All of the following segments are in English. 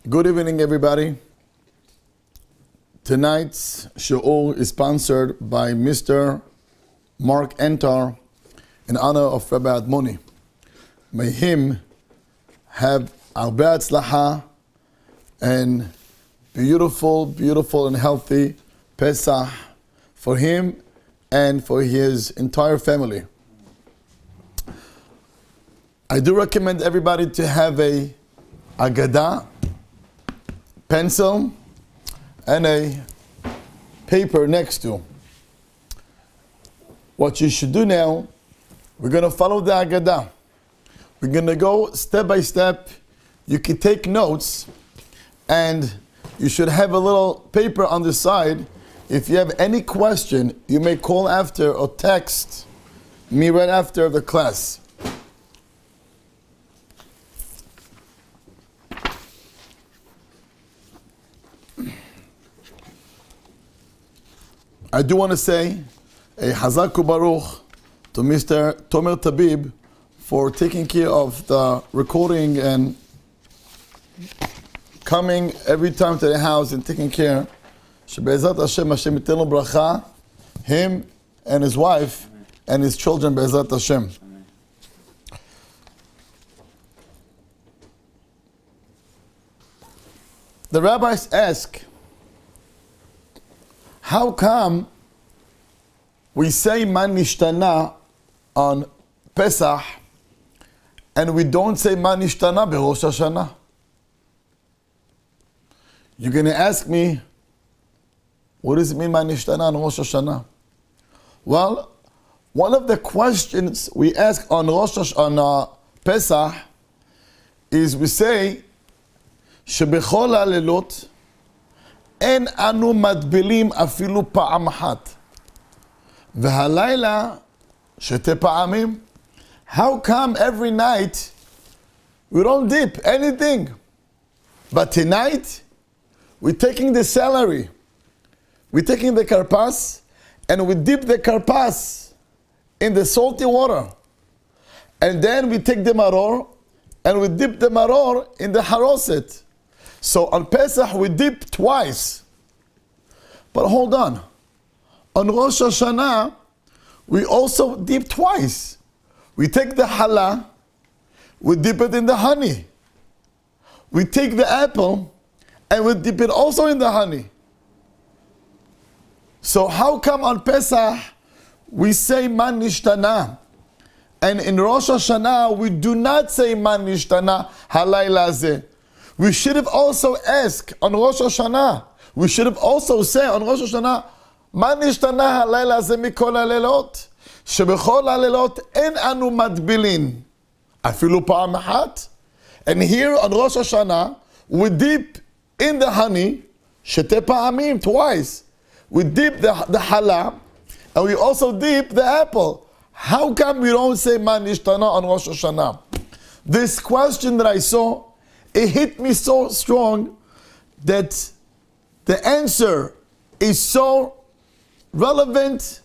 Good evening, everybody. Tonight's shiur is sponsored by Mr. Mark Entar in honor of Rabbi Admoni. May him have arbe hatzlacha and beautiful and healthy Pesach for him and for his entire family. I do recommend everybody to have a Agadah, pencil, and a paper next to. What you should do now, we're going to follow the Agadah. We're going to go step by step. You can take notes, and you should have a little paper on the side. If you have any question, you may call after or text me right after the class. I do want to say a Hazak Ubaruch to Mr. Tomer Tabib for taking care of the recording and coming every time to the house and taking care. Shebe'ezrat Hashem, Hashem yitin lo bracha, him and his wife and his children, Be'ezrat Hashem. The rabbis ask, how come we say Man Nishtana on Pesach and we don't say Man Nishtana beRosh Hashanah? You're going to ask me, what does it mean Man Nishtana on Rosh Hashanah? Well, one of the questions we ask on Pesach is we say, שבכל הלילות אין אנו מטבילים אפילו פעם אחת. והלילה שתי פעמים. How come every night we don't dip anything? But tonight, we're taking the celery, we're taking the karpas, and we dip the karpas in the salty water. And then we take the maror, and we dip the maror in the haroset. So on Pesach we dip twice. But hold on. On Rosh Hashanah, we also dip twice. We take the challah, we dip it in the honey. We take the apple, and we dip it also in the honey. So how come on Pesach we say Man Nishtana, and in Rosh Hashanah we do not say Man Nishtana halayla zeh? We should have also asked on Rosh Hashanah. We should have also said on Rosh Hashanah, Man nishtana halayla ze mikol halelot, shebechol halelot en anu matbilin, afilu pa'am achat. And here on Rosh Hashanah, we dip in the honey, shete pa'amim, twice. We dip the challah, and we also dip the apple. How come we don't say Man nishtana on Rosh Hashanah? This question that I saw, it hit me so strong that the answer is so relevant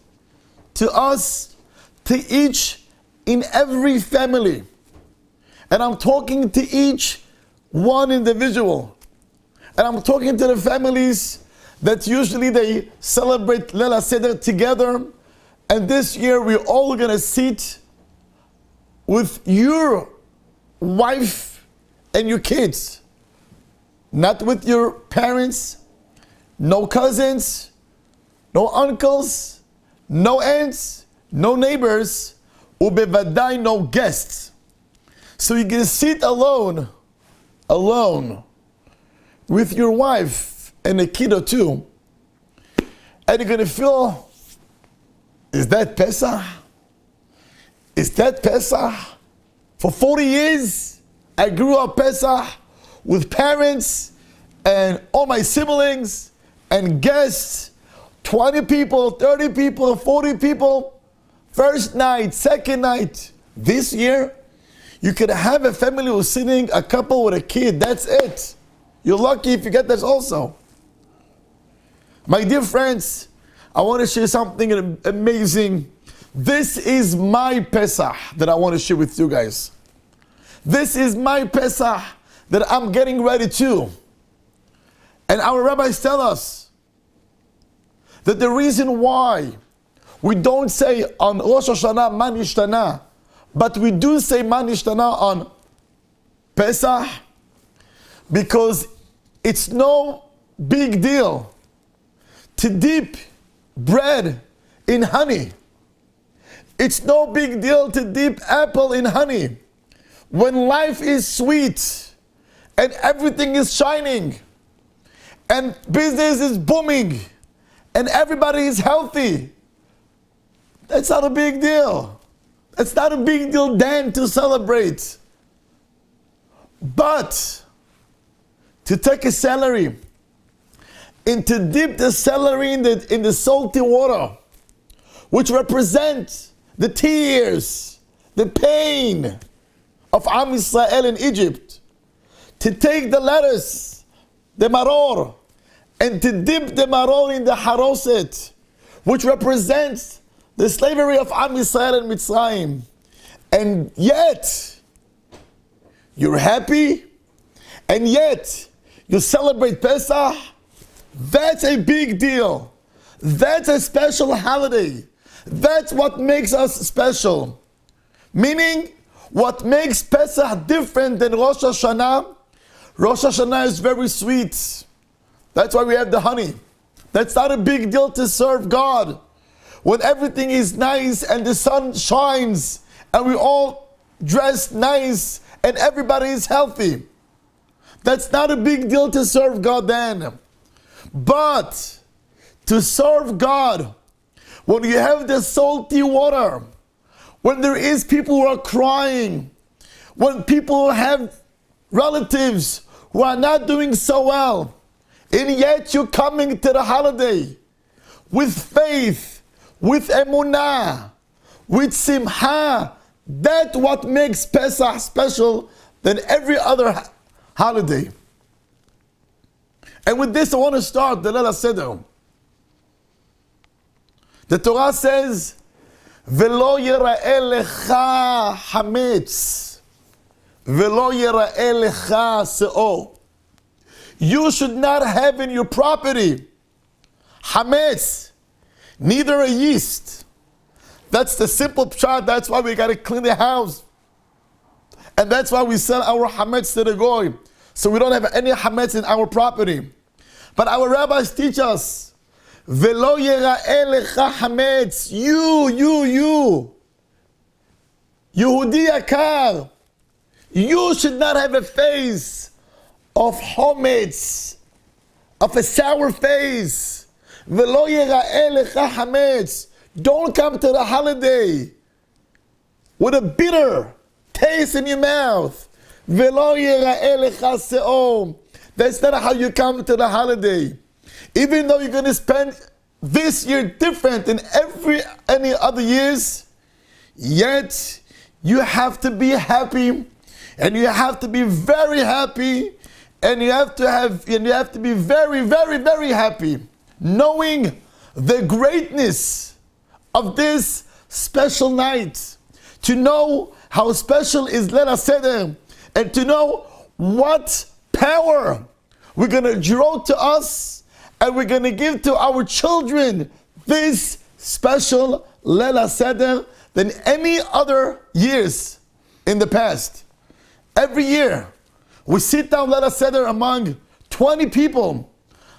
to us, to each in every family. And I'm talking to each one individual. And I'm talking to the families that usually they celebrate Leila Seder together. And this year we're all going to sit with your wife and your kids, not with your parents, no cousins, no uncles, no aunts, no neighbors, ubevadai no guests. So you can sit alone with your wife and a kid or two, and you're gonna feel, is that Pesach? Is that Pesach? For 40 years, I grew up Pesach with parents and all my siblings and guests, 20 people, 30 people, 40 people, first night, second night. This year, you could have a family who's sitting, a couple with a kid, that's it. You're lucky if you get this also. My dear friends, I want to share something amazing. This is my Pesach that I want to share with you guys. This is my Pesach that I'm getting ready to. And our rabbis tell us that the reason why we don't say on Rosh Hashanah Man Nishtana, but we do say Man Nishtana on Pesach, because it's no big deal to dip bread in honey. It's no big deal to dip apple in honey. When life is sweet and everything is shining and business is booming and everybody is healthy, that's not a big deal. It's not a big deal then to celebrate. But to take a celery and to dip the celery in the salty water, which represents the tears, the pain of Am Yisrael in Egypt, to take the lettuce, the maror, and to dip the maror in the haroset, which represents the slavery of Am Yisrael in Mitzrayim, and yet you're happy, and yet you celebrate Pesach. That's a big deal. That's a special holiday. That's what makes us special. Meaning, what makes Pesach different than Rosh Hashanah? Rosh Hashanah is very sweet. That's why we have the honey. That's not a big deal to serve God. When everything is nice and the sun shines and we all dress nice and everybody is healthy, that's not a big deal to serve God then. But to serve God, when you have the salty water, when there is people who are crying, when people have relatives who are not doing so well, and yet you're coming to the holiday with faith, with emunah, with simcha, that's what makes Pesach special than every other holiday. And with this I want to start the Leil Seder. The Torah says, V'lo yira'eh lecha hametz, V'lo yira'eh lecha se'or. You should not have in your property hametz, neither a yeast. That's the simple pshat. That's why we got to clean the house. And that's why we sell our hametz to the goy, so we don't have any hametz in our property. But our rabbis teach us, V'lo yira'eh lecha hametz. You, Yehudi Yakar, you should not have a face of hametz, of a sour face. V'lo yira'eh lecha hametz. Don't come to the holiday with a bitter taste in your mouth. V'lo yira'eh lecha se'or. That's not how you come to the holiday. Even though you're going to spend this year different than any other years, yet you have to be happy, and you have to be very happy, and you have to be very, very, very happy, knowing the greatness of this special night, to know how special is Leil Seder, and to know what power we're going to draw to us, and we're going to give to our children this special Leil Seder than any other years in the past. Every year, we sit down Leil Seder among 20 people.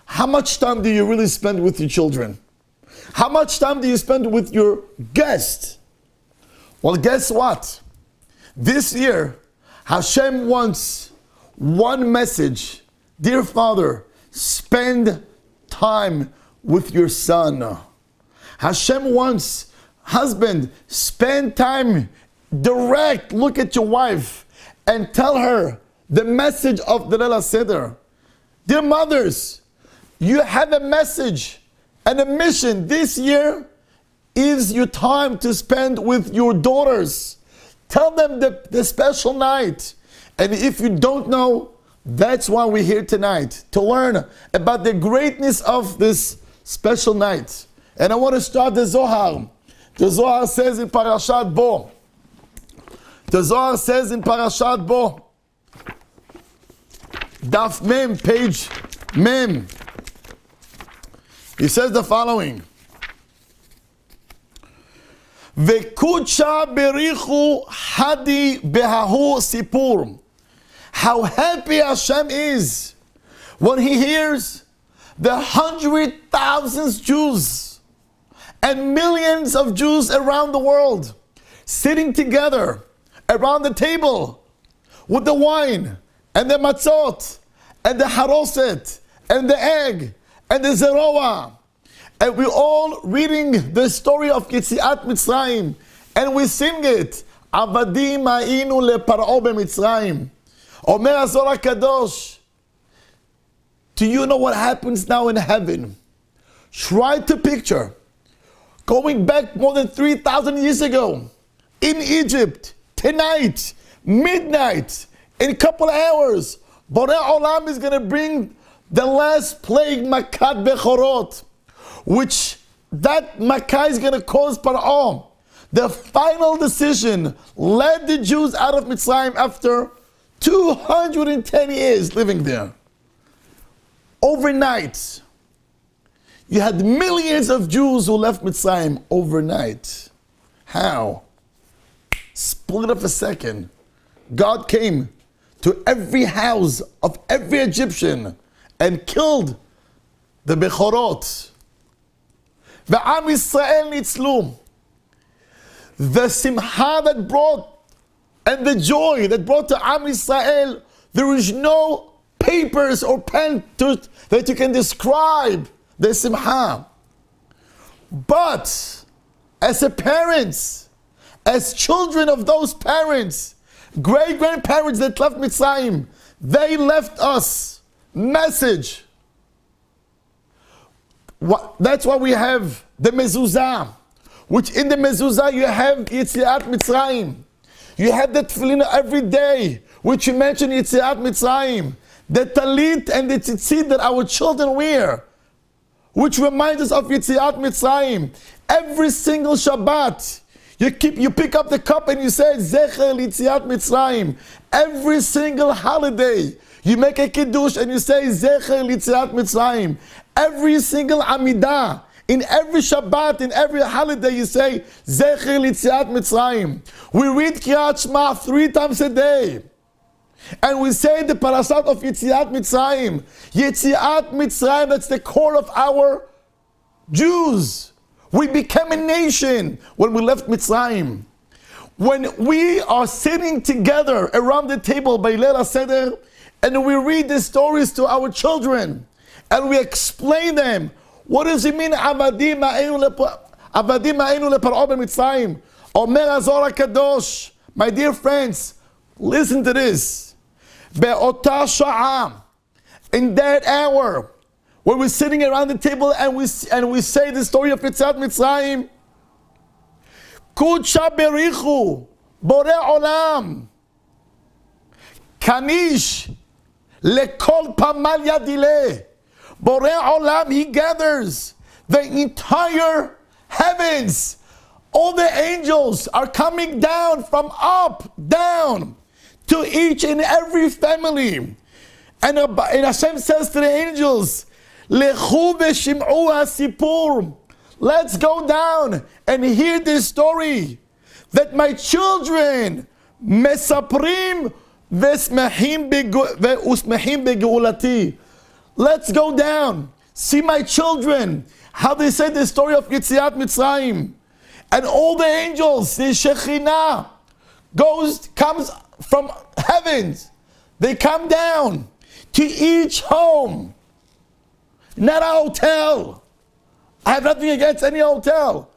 How much time do you really spend with your children? How much time do you spend with your guests? Well, guess what? This year, Hashem wants one message. Dear Father, spend time with your son. Hashem wants, husband, spend time, direct, look at your wife and tell her the message of the Leil Seder. Dear mothers, you have a message and a mission. This year is your time to spend with your daughters. Tell them the special night. And if you don't know, that's why we're here tonight, to learn about the greatness of this special night. And I want to start the Zohar. The Zohar says in Parashat Bo. The Zohar says in Parashat Bo, Daf Mem, page Mem. He says the following. Vekucha berichu hadi behahu sipur. How happy Hashem is when He hears the 100,000 Jews and millions of Jews around the world sitting together around the table with the wine and the matzot and the haroset and the egg and the zeroah, and we're all reading the story of Yetziat Mitzrayim, and we sing it. Avadim ha'inu lePar'o b'Mitzrayim. Omer HaZohar HaKadosh. Do you know what happens now in heaven? Try to picture going back more than 3,000 years ago in Egypt, tonight, midnight, in a couple of hours, Borei Olam is going to bring the last plague, Makat Bechorot, which that Makkah is going to cause Par'o. The final decision led the Jews out of Mitzrayim after 210 years living there. Overnight, you had millions of Jews who left Mitzrayim overnight. How? Split of a second. God came to every house of every Egyptian and killed the Bechorot. Ve'am Yisrael nitzlu. The simcha that brought and the joy that brought to Am Yisrael, there is no papers or pen that you can describe the simcha. But as a parents, as children of those parents, great-grandparents that left Mitzrayim, they left us message. That's why we have the mezuzah, which in the mezuzah you have Yetziat Mitzrayim. You have the tefillin every day, which you mention Yetziat Mitzrayim. The talit and the tzitzit that our children wear, which reminds us of Yetziat Mitzrayim. Every single Shabbat, you pick up the cup and you say Zecher Yetziat Mitzrayim. Every single holiday, you make a kiddush and you say Zecher Yetziat Mitzrayim. Every single Amidah, in every Shabbat, in every holiday, you say Zecher Yetziat Mitzrayim. We read Kriyat Shema 3 times a day. And we say the parashat of Yetziat Mitzrayim. Yetziat Mitzrayim, that's the core of our Jews. We became a nation when we left Mitzrayim. When we are sitting together around the table by Leil Seder, and we read the stories to our children, and we explain them, what does it mean? Avadim ha'inu lePar'o b'Mitzrayim. Omer HaZohar HaKadosh. My dear friends, listen to this. Be'ota sha'ah, in that hour, when we're sitting around the table and we say the story of Yetziat Mitzrayim, Kudsha berichu, Borei Olam, Kanish, lekol pamal yadileh. Borei Olam, He gathers the entire heavens. All the angels are coming down from up, down, to each and every family. And Hashem says to the angels, Lechu v'shim'u ha'sipur. Let's go down and hear this story that my children mesaprim v'usmechim begeulati. Let's go down, see my children, how they say the story of Yetziat Mitzrayim. And all the angels, the Shekhinah, comes from heavens. They come down to each home. Not a hotel. I have nothing against any hotel.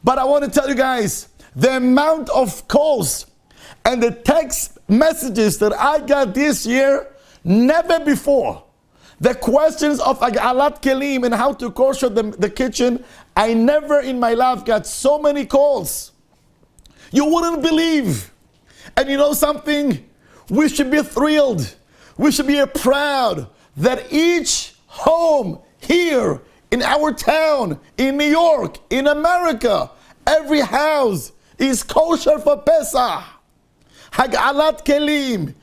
But I want to tell you guys, the amount of calls and the text messages that I got this year, never before. The questions of Agalat Kelim and how to kosher the kitchen, I never in my life got so many calls. You wouldn't believe. And you know something? We should be thrilled. We should be proud that each home here in our town, in New York, in America, every house is kosher for Pesach. Hagalat Kelim,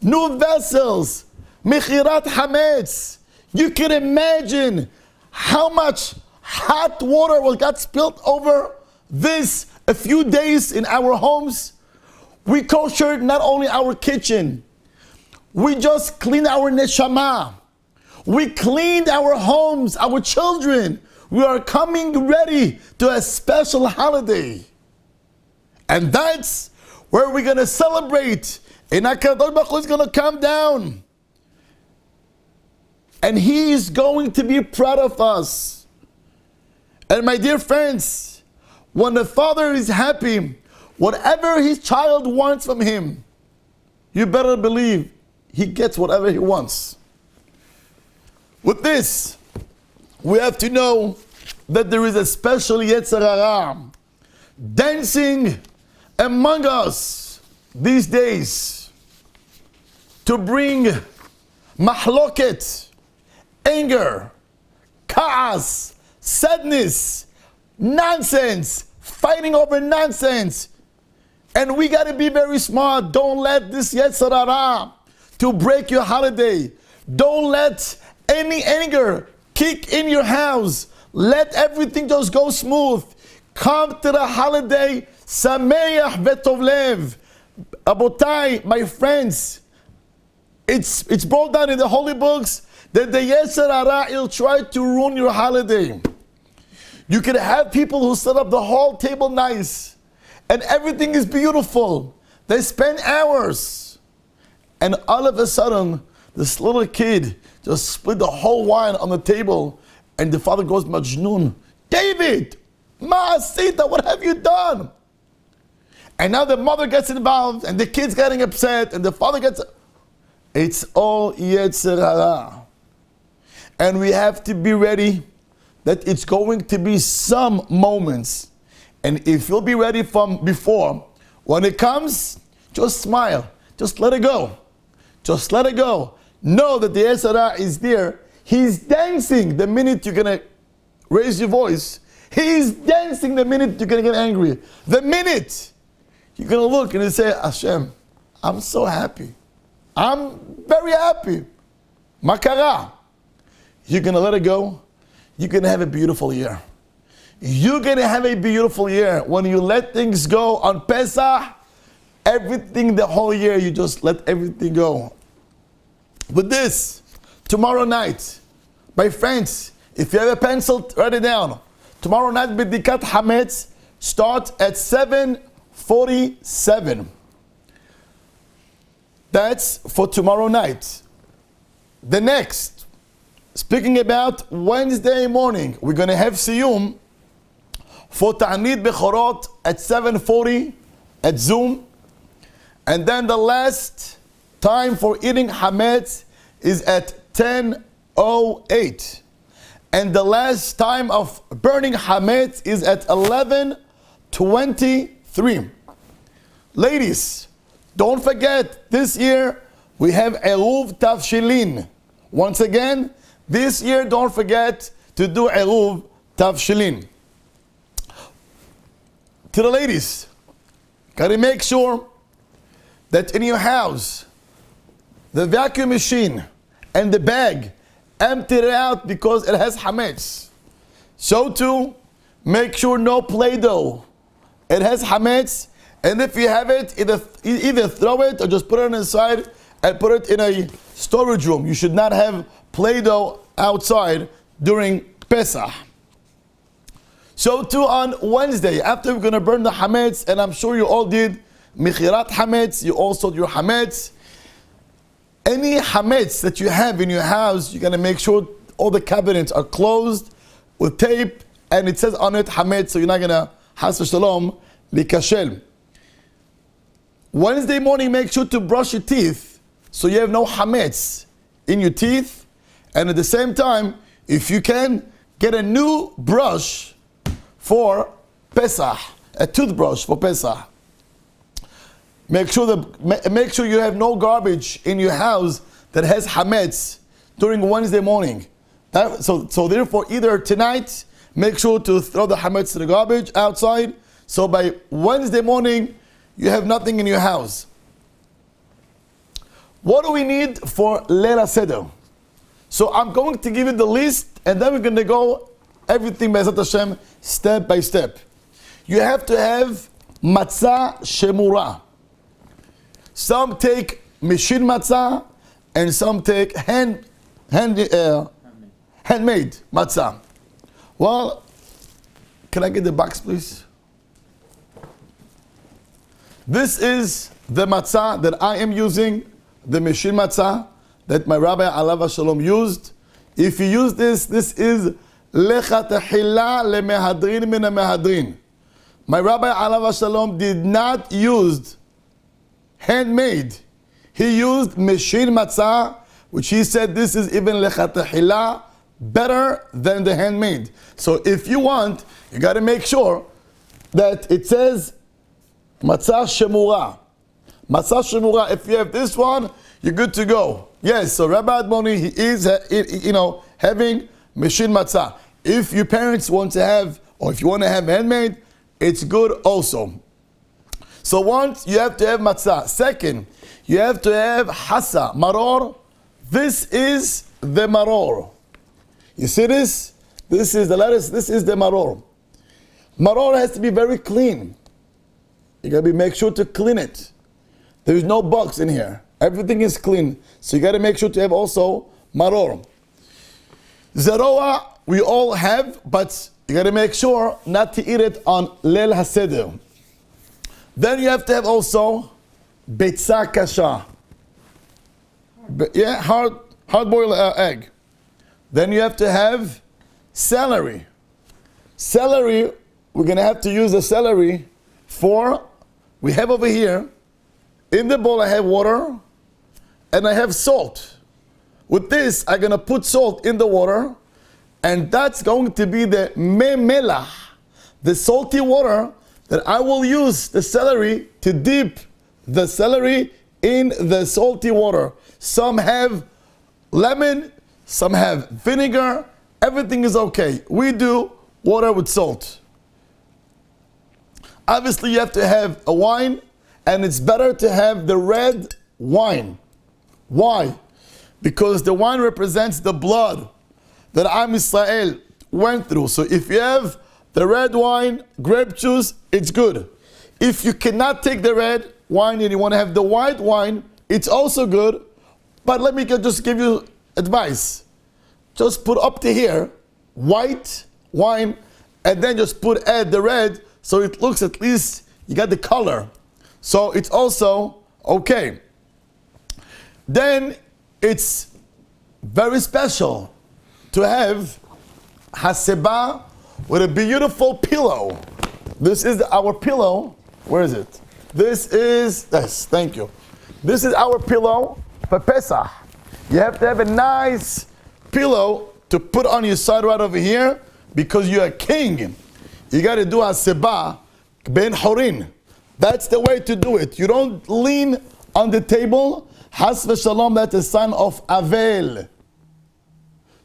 new vessels, Mechirat Hametz, You can imagine how much hot water got spilled over this a few days in our homes. We koshered not only our kitchen, we just cleaned our neshama. We cleaned our homes, our children. We are coming ready to a special holiday. And that's where we're going to celebrate. And HaKadosh Baruch Hu is going to come down. And He is going to be proud of us. And my dear friends, when the father is happy, whatever his child wants from him, you better believe he gets whatever he wants. With this, we have to know that there is a special Yetzer Hara dancing among us these days to bring mahloket, anger, chaos, sadness, nonsense, fighting over nonsense. And we got to be very smart. Don't let this Yetzer Hara to break your holiday. Don't let any anger kick in your house. Let everything just go smooth. Come to the holiday Sameach V'Tov Lev. Abotai, my friends, it's brought down in the holy books that the Yetzer Hara will try to ruin your holiday. You can have people who set up the whole table nice, and everything is beautiful. They spend hours, and all of a sudden, this little kid just split the whole wine on the table, and the father goes, Majnun, David, Ma'asita, what have you done? And now the mother gets involved, and the kid's getting upset, and the father gets... It's all Yetzer Hara. And we have to be ready that it's going to be some moments. And if you'll be ready from before, when it comes, just smile. Just let it go. Just let it go. Know that the Yetzer Hara is there. He's dancing the minute you're going to raise your voice. He's dancing the minute you're going to get angry. The minute you're going to look and you say, Hashem, I'm so happy. I'm very happy. Makara. You're going to let it go. You're going to have a beautiful year. You're going to have a beautiful year. When you let things go on Pesach, everything the whole year, you just let everything go. With this, tomorrow night, my friends, if you have a pencil, write it down. Tomorrow night, B'dikat Hametz starts at 7:47. That's for tomorrow night. The next, speaking about Wednesday morning, we're going to have Siyum for Ta'anid Bechorot at 7:40 at Zoom. And then the last time for eating Hametz is at 10:08. And the last time of burning Hametz is at 11:23. Ladies, don't forget, this year we have Eruv Tavshilin. Once again, this year don't forget to do Eruv Tavshilin. To the ladies, gotta make sure that in your house, the vacuum machine and the bag, empty it out because it has Hametz. So too, make sure no Play-Doh. It has Hametz. And if you have it, either throw it or just put it inside and put it in a storage room. You should not have Play-Doh outside during Pesach. So too on Wednesday, after we're going to burn the Hametz, and I'm sure you all did Mechirat Hametz, you all sold your Hametz. Any Hametz that you have in your house, you're going to make sure all the cabinets are closed with tape, and it says on it Hametz, so you're not going to, Has v'shalom, likashel. Wednesday morning, make sure to brush your teeth so you have no Hametz in your teeth. And at the same time, if you can, get a new brush for Pesach, a toothbrush for Pesach. Make sure you have no garbage in your house that has Hametz during Wednesday morning. So therefore, either tonight, make sure to throw the Hametz to the garbage outside. So by Wednesday morning, you have nothing in your house. What do we need for Leila Seder? So I'm going to give you the list, and then we're going to go everything Be'ezrat Hashem, step by step. You have to have matzah shemura. Some take machine matzah, and some take handmade matzah. Well, can I get the box, please? This is the matzah that I am using, the machine matzah that my Rabbi Alav Shalom used. If you use this is lecha tehila lemehadrin min mehadrin. My Rabbi Alav Shalom did not use handmade. He used machine matzah, which he said this is even lecha tehila, better than the handmade. So if you want, you got to make sure that it says matzah shemura. Matzah shemura. If you have this one, you're good to go. Yes, so Rabbi Admoni, he is, having machine matzah. If your parents want to have, or if you want to have handmade, it's good also. So once, you have to have matzah. Second, you have to have hasa, maror. This is the maror. You see this? This is the lettuce, this is the maror. Maror has to be very clean. You gotta make sure to clean it. There's no bugs in here. Everything is clean. So you gotta make sure to have also maror. Zeroa, we all have, but you gotta make sure not to eat it on Leil HaSeder. Then you have to have also betzah kasha. Hard-boiled egg. Then you have to have celery. Celery, we're gonna have to use the celery we have over here, in the bowl I have water, and I have salt. With this, I'm gonna put salt in the water, and that's going to be the memelah, the salty water that I will use the celery to dip the celery in the salty water. Some have lemon, some have vinegar, everything is okay. We do water with salt. Obviously you have to have a wine, and it's better to have the red wine. Why? Because the wine represents the blood that Am Yisrael went through. So if you have the red wine, grape juice, it's good. If you cannot take the red wine and you want to have the white wine, it's also good. But let me just give you advice. Just put up to here white wine, and then just add the red, so it looks, at least you got the color. So it's also okay. Then it's very special to have haseba with a beautiful pillow. This is our pillow. Where is it? Thank you. This is our pillow for Pesach. You have to have a nice pillow to put on your side right over here, because you're a king. You got to do haseba ben horin. That's the way to do it. You don't lean on the table. Has v'shalom, that's a sign of avel.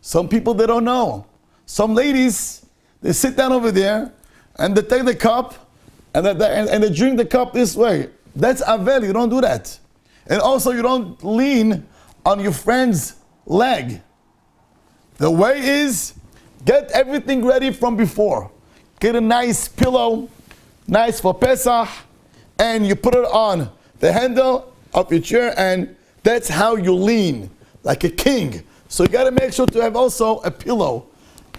Some people, they don't know. Some ladies, they sit down over there, and they take the cup, and they drink the cup this way. That's avel. You don't do that. And also, you don't lean on your friend's leg. The way is, get everything ready from before. Get a nice pillow, nice for Pesach, and you put it on the handle of your chair, and that's how you lean, like a king. So you got to make sure to have also a pillow.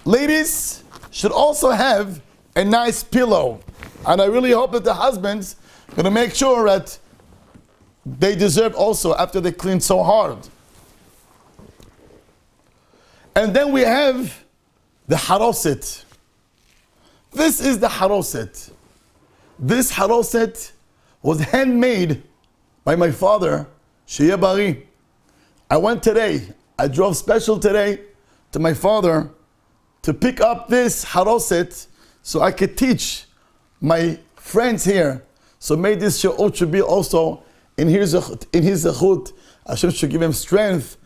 Ladies should also have a nice pillow. And I really hope that the husbands are going to make sure that they deserve also after they clean so hard. And then we have the haroset. This is the haroset. This haroset was handmade by my father, Sheyeh Bari. I drove special today to my father to pick up this haroset so I could teach my friends here. So may this shiur should be also in his zechut. Hashem should give him strength.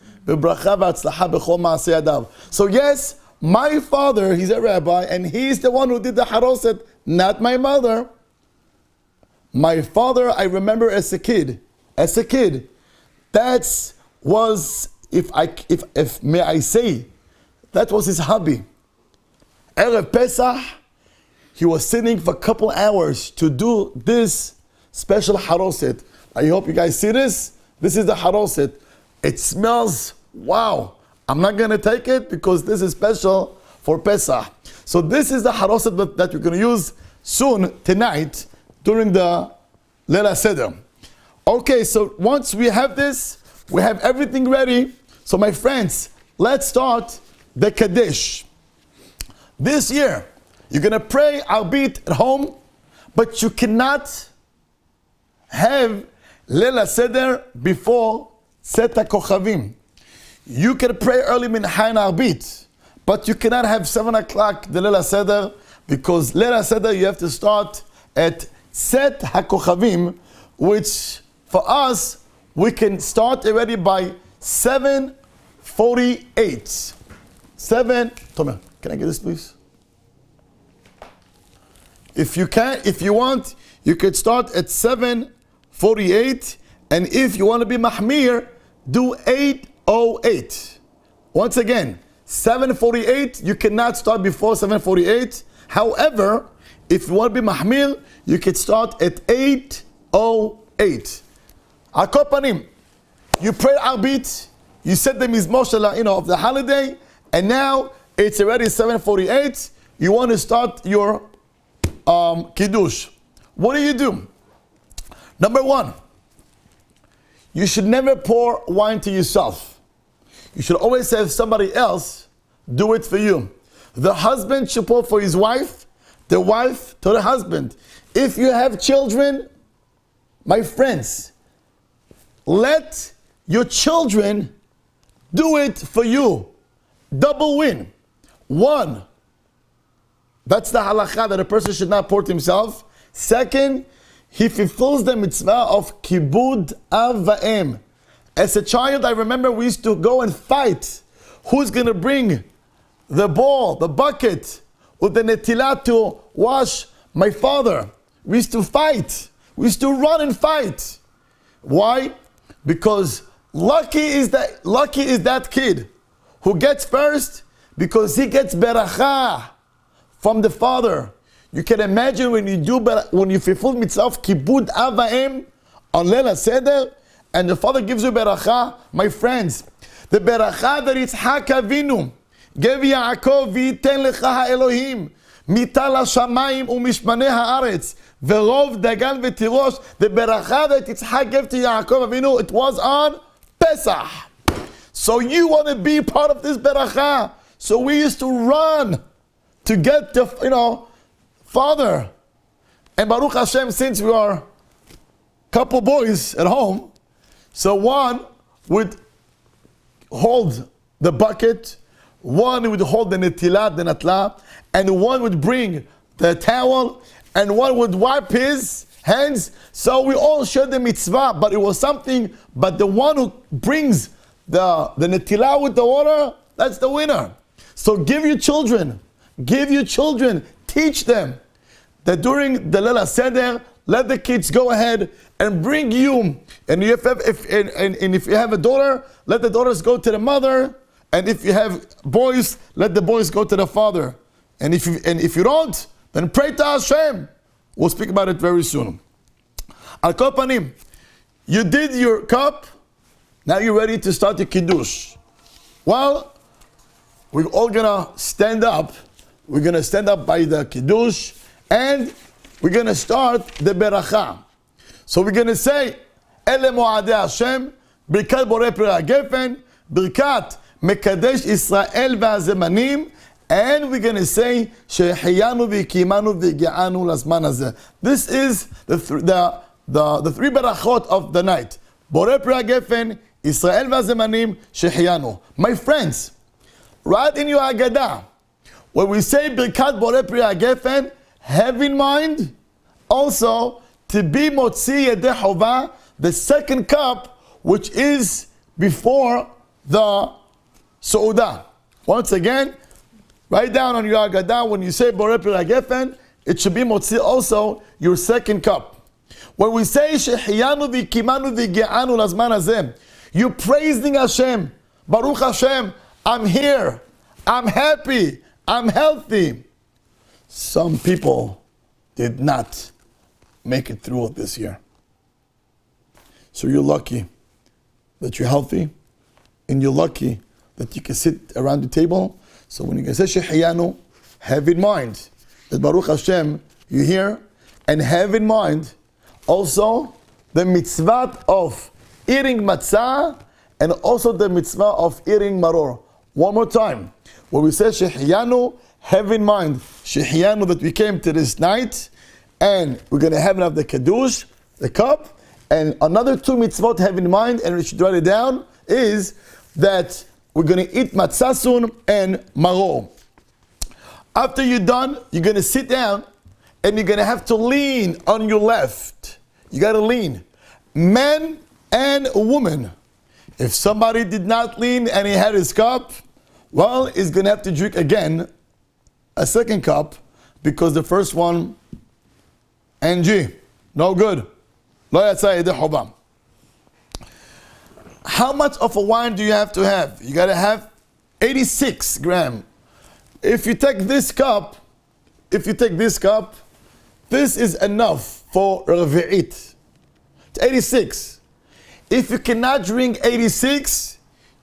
So yes, my father, he's a rabbi, and he's the one who did the haroset, not my mother. My father, I remember as a kid, that was if may I say, that was his hobby. Erev Pesach, he was sitting for a couple hours to do this special haroset. I hope you guys see this. This is the haroset. It smells, wow. I'm not going to take it because this is special for Pesach. So this is the haroset that we're going to use soon, tonight, during the Leila Seder. Okay, so once we have this, we have everything ready. So my friends, let's start the Kaddish. This year, you're going to pray, albeit at home, but you cannot have Leila Seder before Set HaKochavim. You can pray early Mincha and Arbit, but you cannot have 7 o'clock the Leila Seder, because Leila Seder you have to start at Set HaKochavim, which for us, we can start already by 7:48. Tomer, can I get this please? If you want, you could start at 7:48, and if you want to be mahmir, do 8:08. Once again, 7:48, you cannot start before 7:48. However, if you want to be mahmir, you could start at 8:08. Akopanim, you pray Arbit, you said the Mizmor of the holiday, and now it's already 7:48. You want to start your Kiddush. What do? Number one, you should never pour wine to yourself. You should always have somebody else do it for you. The husband should pour for his wife, the wife to the husband. If you have children, my friends, let your children do it for you. Double win. One, that's the halakha that a person should not pour to himself. Second, he fulfills the mitzvah of kibud av va'em. As a child, I remember we used to go and fight. Who's going to bring the ball, the bucket, with the netilah to wash my father? We used to fight. We used to run and fight. Why? Because lucky is that kid who gets first, because he gets beracha from the father. You can imagine when you fulfill mitzvah of kibud av va'em on Leila Seder, and the father gives you beracha, my friends. The beracha that Yitzhak Avinu gave Yaakov, v'yiten lecha ha'elohim mital hashamayim u'mishmanei haaretz v'rov dagan v'tirosh. The beracha that Yitzhak gave to Yaakov Avinu, it was on Pesach. So you want to be part of this beracha. So we used to run to get the, father. And Baruch Hashem, since we are a couple boys at home, so one would hold the bucket, one would hold the netilah, the natla, and one would bring the towel, and one would wipe his hands. So we all shared the mitzvah, but it was something, but the one who brings the netilah with the water, that's the winner. So give your children, teach them that during the Leila Seder, let the kids go ahead and bring you. And if you have a daughter, let the daughters go to the mother. And if you have boys, let the boys go to the father. And if you don't, then pray to Hashem. We'll speak about it very soon. Al kol panim, you did your cup. Now you're ready to start your kiddush. Well, we're all gonna stand up. We're gonna stand up by the kiddush, and we're gonna start the beracha. So we're gonna say, Ele mo'adei Hashem, Birkat borei peri hagefen, Birkat mekadesh Israel v'hazemanim, and we're gonna say, Shehiyanu v'kimanu v'gi'anu lazman hazeh. This is the three berachot of the night. Borei peri hagefen, Israel v'hazemanim, Shehiyanu. My friends, right in your Haggadah, when we say Birkat borei peri hagefen, have in mind also to be motzi yedei chova, the second cup, which is before the Seudah. Once again, write down on your Haggadah, when you say borei peri hagefen, it should be motzi also your second cup. When we say shehiyanu v'kimanu v'gi'anu lazman hazeh, you're praising Hashem Baruch Hashem, I'm here, I'm happy, I'm healthy. Some people did not make it through this year. So you're lucky that you're healthy, and you're lucky that you can sit around the table. So when you can say Shehiyanu, have in mind that Baruch Hashem, you're here, and have in mind also the mitzvah of eating matzah and also the mitzvah of eating maror. One more time. When we say Shehiyanu, have in mind Shehiyanu, that we came to this night and we're going to have the Kiddush, the cup, and another two mitzvot have in mind, and we should write it down, is that we're going to eat matzah soon and maror. After you're done, you're going to sit down and you're going to have to lean on your left. You got to lean. Men and women. If somebody did not lean and he had his cup, well, he's going to have to drink again a second cup, because the first one, NG, no good. Lo yatsa yedei chobam. How much of a wine do you have to have? You got to have 86 grams. If you take this cup, this is enough for revi'it. It's 86. If you cannot drink 86,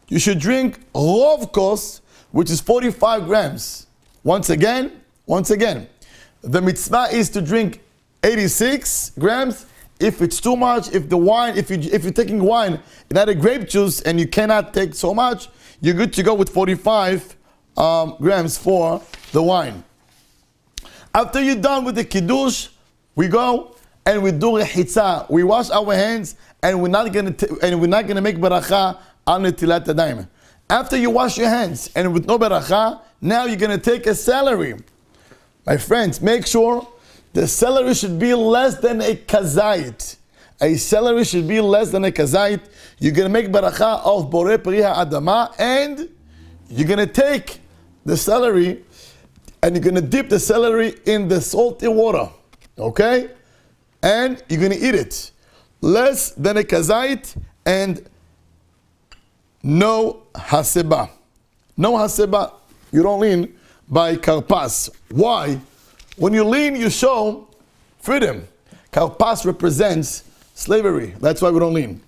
you should drink rov kos, which is 45 grams. Once again, the mitzvah is to drink 86 grams. If it's too much, if you're taking wine, not a grape juice, and you cannot take so much, you're good to go with 45 grams for the wine. After you're done with the kiddush, we go and we do rechitza. We wash our hands, and we're not gonna make beracha on netilat yadayim. After you wash your hands and with no beracha, now you're gonna take a celery. My friends, make sure the celery should be less than a kazait. A celery should be less than a kazait. You're gonna make beracha of borei pri ha'adama, and you're gonna take the celery and you're gonna dip the celery in the salty water, okay? And you're gonna eat it. Less than a kazait and no haseba. No haseba. You don't lean by karpas. Why? When you lean, you show freedom. Karpas represents slavery. That's why we don't lean.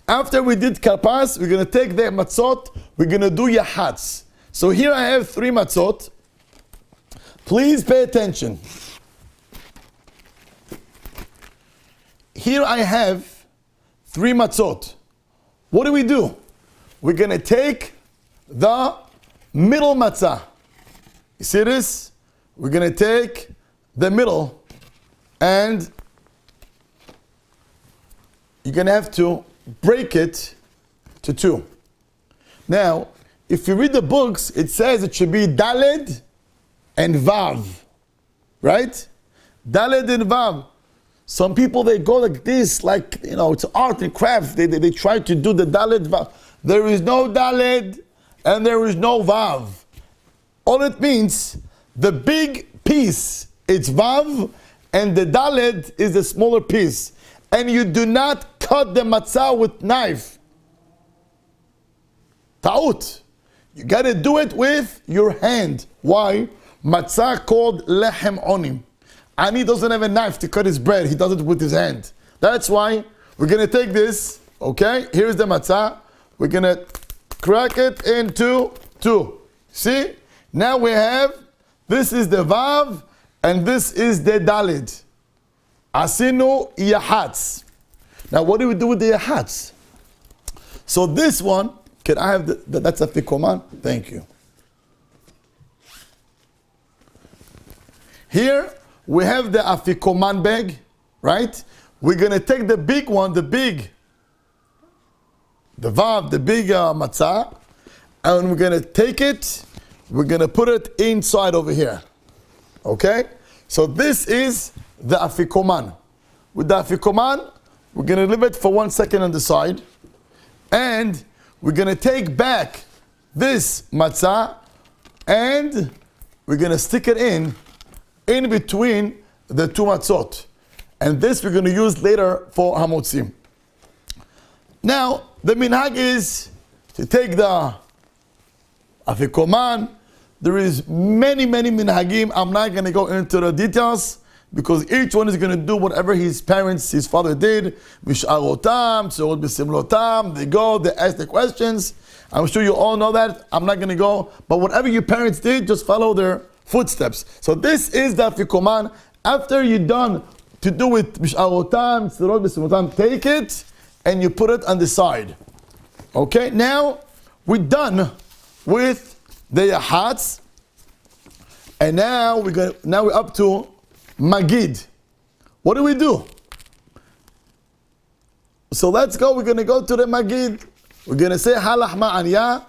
After we did karpas, we're going to take the matzot. We're going to do yahats. So here I have 3 matzot. Please pay attention. Here I have 3 matzot. What do? We're going to take the middle matzah. You see this? We're going to take the middle, and you're going to have to break it to 2. Now, if you read the books, it says it should be Daled and Vav. Right? Daled and Vav. Some people, they go like this, like, it's art and craft. They try to do the Daled Vav. There is no Daled and there is no Vav. All it means, the big piece, it's Vav, and the Daled is the smaller piece. And you do not cut the matzah with knife. Ta'ut. You got to do it with your hand. Why? Matzah called lechem onim. Ani doesn't have a knife to cut his bread. He does it with his hand. That's why we're going to take this. Okay? Here's the matzah. We're going to crack it into 2. See? Now we have, this is the Vav, and this is the Dalid. Asinu yahats. Now what do we do with the yahats? So this one, can I have that's a fikoman? Thank you. Here we have the afikoman bag, right? We're going to take the big one, the Vav, the big matzah, and we're going to take it, we're going to put it inside over here. Okay? So this is the afikoman. With the afikoman, we're going to leave it for 1 second on the side, and we're going to take back this matzah, and we're going to stick it in between the 2 matzot. And this we're going to use later for hamotzim. Now, the minhag is to take the Afikoman. There is many minhagim. I'm not going to go into the details because each one is going to do whatever his father did. Mish'arotam, tzorot b'simlotam. They go, they ask the questions. I'm sure you all know that. I'm not going to go. But whatever your parents did, just follow their footsteps. So this is the afikoman. After you're done to do with mish'arotam, tzorot b'simlotam, take it and you put it on the side. Okay, now we're done with the yahats, and now we're up to magid. What do we do? So let's go. We're gonna go to the magid. We're gonna say halach ma'anya.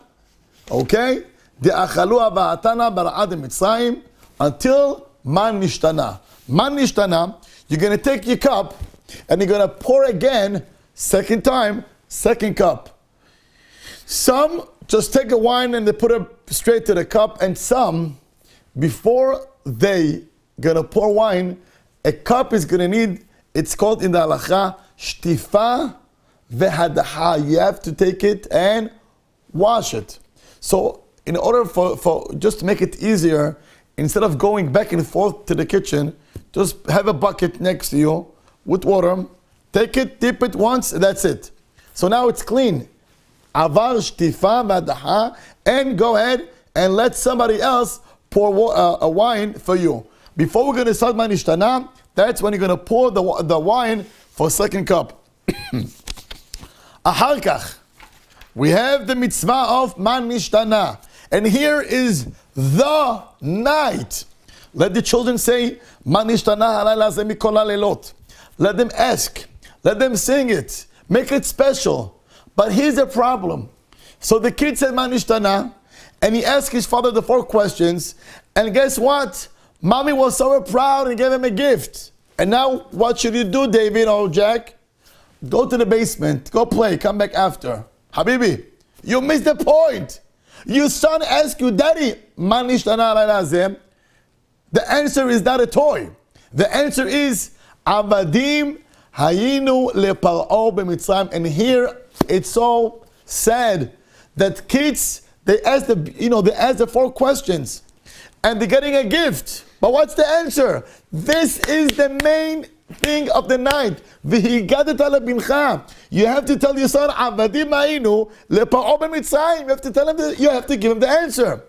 Okay, the achalu avatana bara'ad mitzrayim until man nishtana. Man nishtana. You're gonna take your cup and you're gonna pour again. Second time, second cup. Some just take a wine and they put it straight to the cup, and some, before they gonna pour wine, a cup is gonna need, it's called in the halacha, shtifa vehadaha. You have to take it and wash it. So in order for just to make it easier, instead of going back and forth to the kitchen, just have a bucket next to you with water, take it, dip it once, and that's it. So now it's clean. Avar shtifa v'adaha, and go ahead and let somebody else pour a wine for you. Before we're going to start manishtana, that's when you're going to pour the wine for second cup. Ahar kach, we have the mitzvah of manishtana, and here is the night. Let the children say manishtana halayla ze mikol halelot. Let them ask, let them sing it, make it special. But here's the problem. So the kid said manishtana, and he asked his father the 4 questions, and guess what? Mommy was so proud and gave him a gift. And now what should you do, David or Jack? Go to the basement, go play, come back after. Habibi, you missed the point. Your son asked you, Daddy, manishtana halayla. The answer is not a toy. The answer is avadim hayinu lepar'o b'mitzrayim. And here it's so sad that kids, they ask the 4 questions and they're getting a gift. But what's the answer? This is the main thing of the night. You have to tell your son, avadim hayinu lepar'o b'mitzrayim. You have to tell him you have to give him the answer.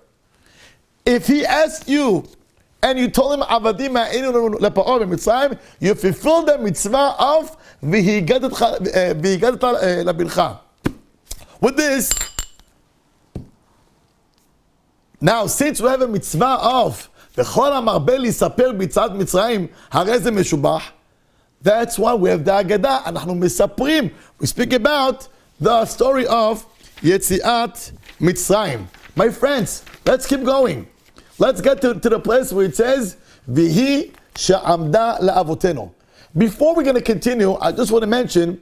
If he asks you and you told him avadim hayinu lepar'o b'mitzrayim, you fulfill the mitzvah of v'higadet labincha. With this, now since we have a mitzvah of v'chol hamarbe lisaper b'tzat mitzrayim harei ze meshubach, that's why we have the Agadah. Anachnu mesaprim. We speak about the story of Yetziat Mitzrayim. My friends, let's keep going. Let's get to the place where it says Vihi she'amda la'avotenu. Before we're going to continue, I just want to mention,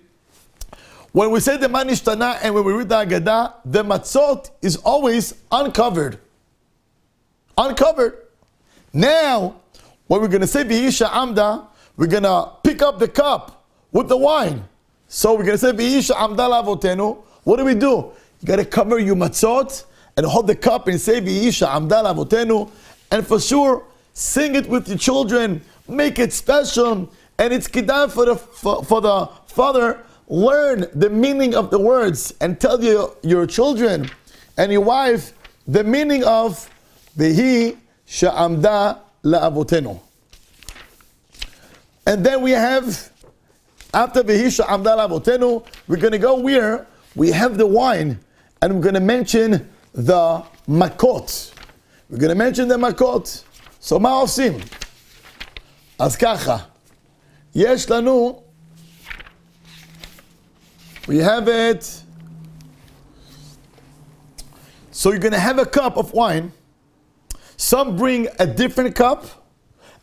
when we say the manishtana and when we read the Agadah, the matzot is always uncovered. Uncovered. Now, when we're going to say Vihi she'amda, we're going to pick up the cup with the wine. So we're going to say Vihi she'amda la'avotenu. What do? You got to cover your matzot and hold the cup and say Vihi she'amda la'avotenu. And for sure, sing it with your children. Make it special. And it's kiddah for the father, learn the meaning of the words and tell your children and your wife the meaning of Vihi she'amda la'avotenu. And then we have, after Vihi she'amda la'avotenu, we're going to go where we have the wine and we're going to mention the makot. We're going to mention the makot. So מה עושים? אז ככה. יש לנו, we have it. So you're going to have a cup of wine. Some bring a different cup,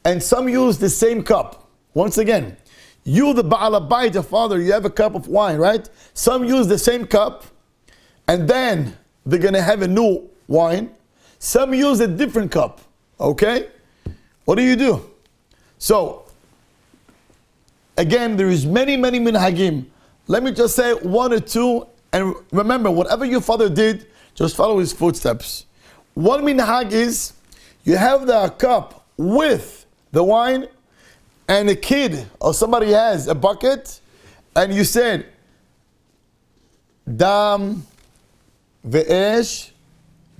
and some use the same cup. Once again, you, the Baal Habayit, the father, you have a cup of wine, right? Some use the same cup, and then they're going to have a new wine. Some use a different cup, okay? What do? So, again, there is many minhagim. Let me just say 1 or 2, and remember, whatever your father did, just follow his footsteps. one minhag is you have the cup with the wine, and a kid or somebody has a bucket, and you said, Dam ve'esh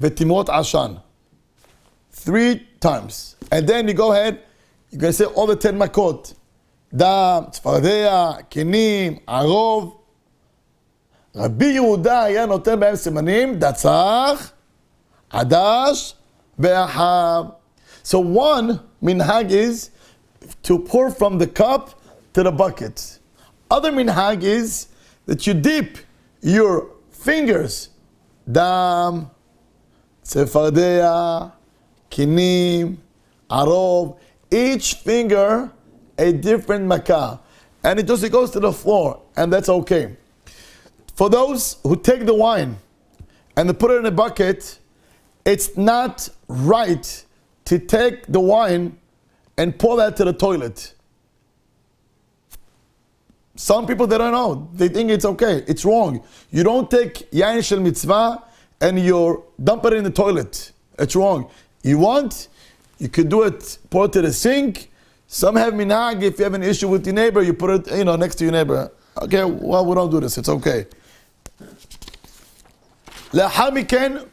ve'timot ashan. 3 times. And then you go ahead, you're going to say all the 10 makot. Dam, tzfardea, kenim, arov. Rabbi Yehuda היה נותן בהם סימנים, דצח, עדש, ואחב. So one minhag is to pour from the cup to the bucket. Other minhag is that you dip your fingers, dam, tzfardea, kinim, arov, each finger a different makah. And it just goes to the floor, and that's okay. For those who take the wine and they put it in a bucket, it's not right to take the wine and pour that to the toilet. Some people, they don't know. They think it's okay. It's wrong. You don't take yain shel mitzvah and you dump it in the toilet. It's wrong. You want, you could do it, pour it to the sink. Some have minhag, if you have an issue with your neighbor, you put it, next to your neighbor. Okay, well, we don't do this. It's okay. לאחר מכן,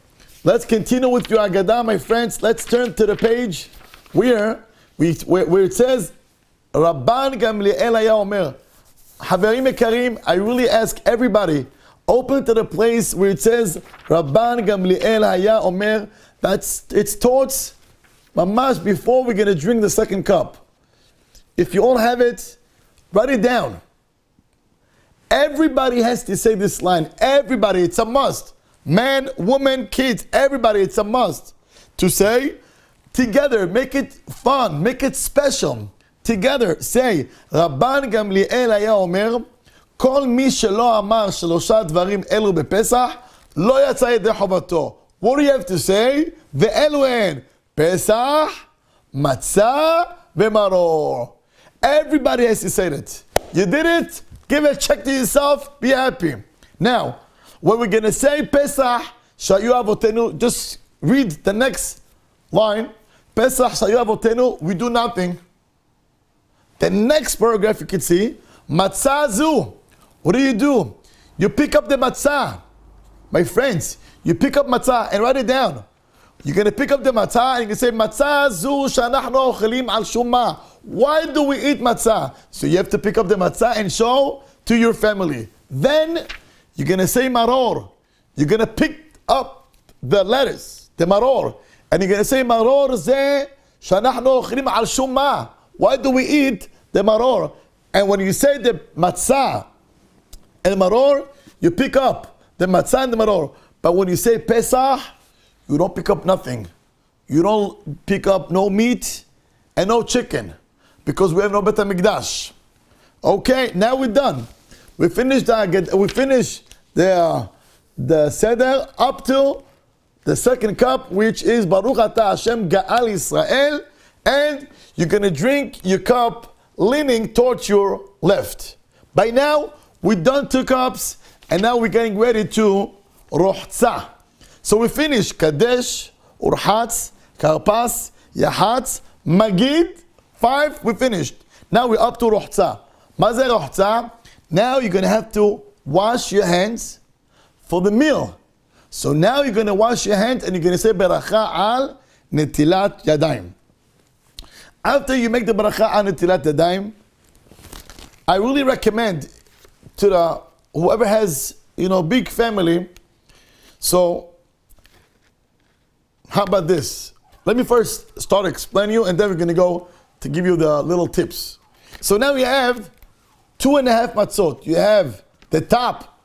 let's continue with your Agadah, my friends. Let's turn to the page where it says, Rabban Gamliel היה אומר, חברים יקרים, I really ask everybody, open to the place where it says, Rabban Gamliel היה אומר, it's towards, mamash, before we're going to drink the second cup. If you all have it, write it down. Everybody has to say this line. Everybody, it's a must. Man, woman, kids, everybody, it's a must. To say, together, make it fun, make it special. Together, say, רבן גמליאל היה אומר, כל מי שלא אמר 3 דברים אלו בפסח, לא יצא ידי חובתו. What do you have to say? ואלו הן, פסח, מצה ומרור. Everybody has to say that. You did it? Give a check to yourself. Be happy. Now, when we're going to say Pesach, Shayu Avotenu, just read the next line. Pesach, Shayu Avotenu, we do nothing. The next paragraph you can see, Matzah zu. What do? You pick up the matzah. My friends, you pick up matzah and write it down. You're going to pick up the matzah and you can say, Matzah zu shanachno ochelim al shumma. Why do we eat matzah? So you have to pick up the matzah and show to your family. Then you're going to say maror. You're going to pick up the lettuce, the maror. And you're going to say maror ze shanachno ochelim al shumma. Why do we eat the maror? And when you say the matzah and maror, you pick up the matzah and the maror. But when you say Pesach, you don't pick up nothing. You don't pick up no meat and no chicken because we have no Bet HaMikdash. Okay, now we're done. We finished the Seder up to the second cup, which is Baruch Atah Hashem Ga'al Yisrael, and you're going to drink your cup leaning towards your left. By now, we've done 2 cups, and now we're getting ready to Rochza. So we finished Kadesh, Urhatz, Karpas, Yahatz, Magid, 5, we finished. Now we're up to Rochza. Maze Rochza, now you're going to have to wash your hands for the meal. So now you're going to wash your hands and you're going to say Beracha al Netilat Yadayim. After you make the Beracha al Netilat Yadayim, I really recommend to whoever has, big family. So, how about this? Let me first start explaining you, and then we're going to go to give you the little tips. So now we have 2.5 matzot. You have the top,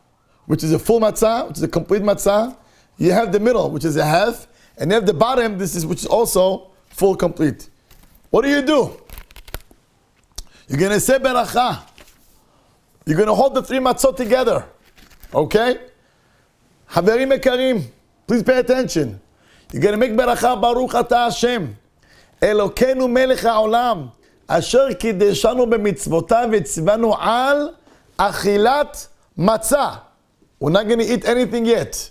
which is a full matzah, which is a complete matzah. You have the middle, which is a half, and you have the bottom, which is also full, complete. What do? You're going to say beracha. You're going to hold the 3 matzot together. Okay? Haverim ekarim, please pay attention. You're going to make beracha Baruch Atah Hashem Elokeinu melech haolam asher kideshanu b'mitzvotav v'tzivanu al achilat matzah. We're not going to eat anything yet.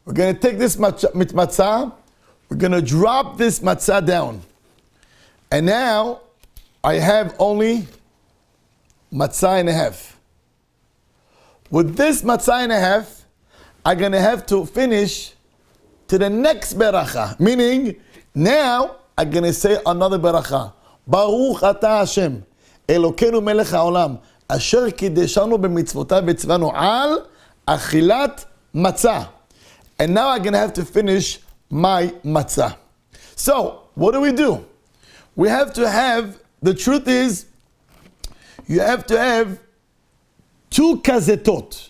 We're going to take this matzah, We're going to drop this matzah down. And now I have only matzah and a half. With this matzah and a half, I'm going to have to finish to the next beracha. Meaning, now I'm going to say another beracha. Baruch atah Hashem, Elokeinu melech haolam, asher kideshanu b'mitzvotav v'tzivanu al achilat matzah. And now I'm going to have to finish my matzah. So, what do? We have to have, the truth is, you have to have 2 kazetot.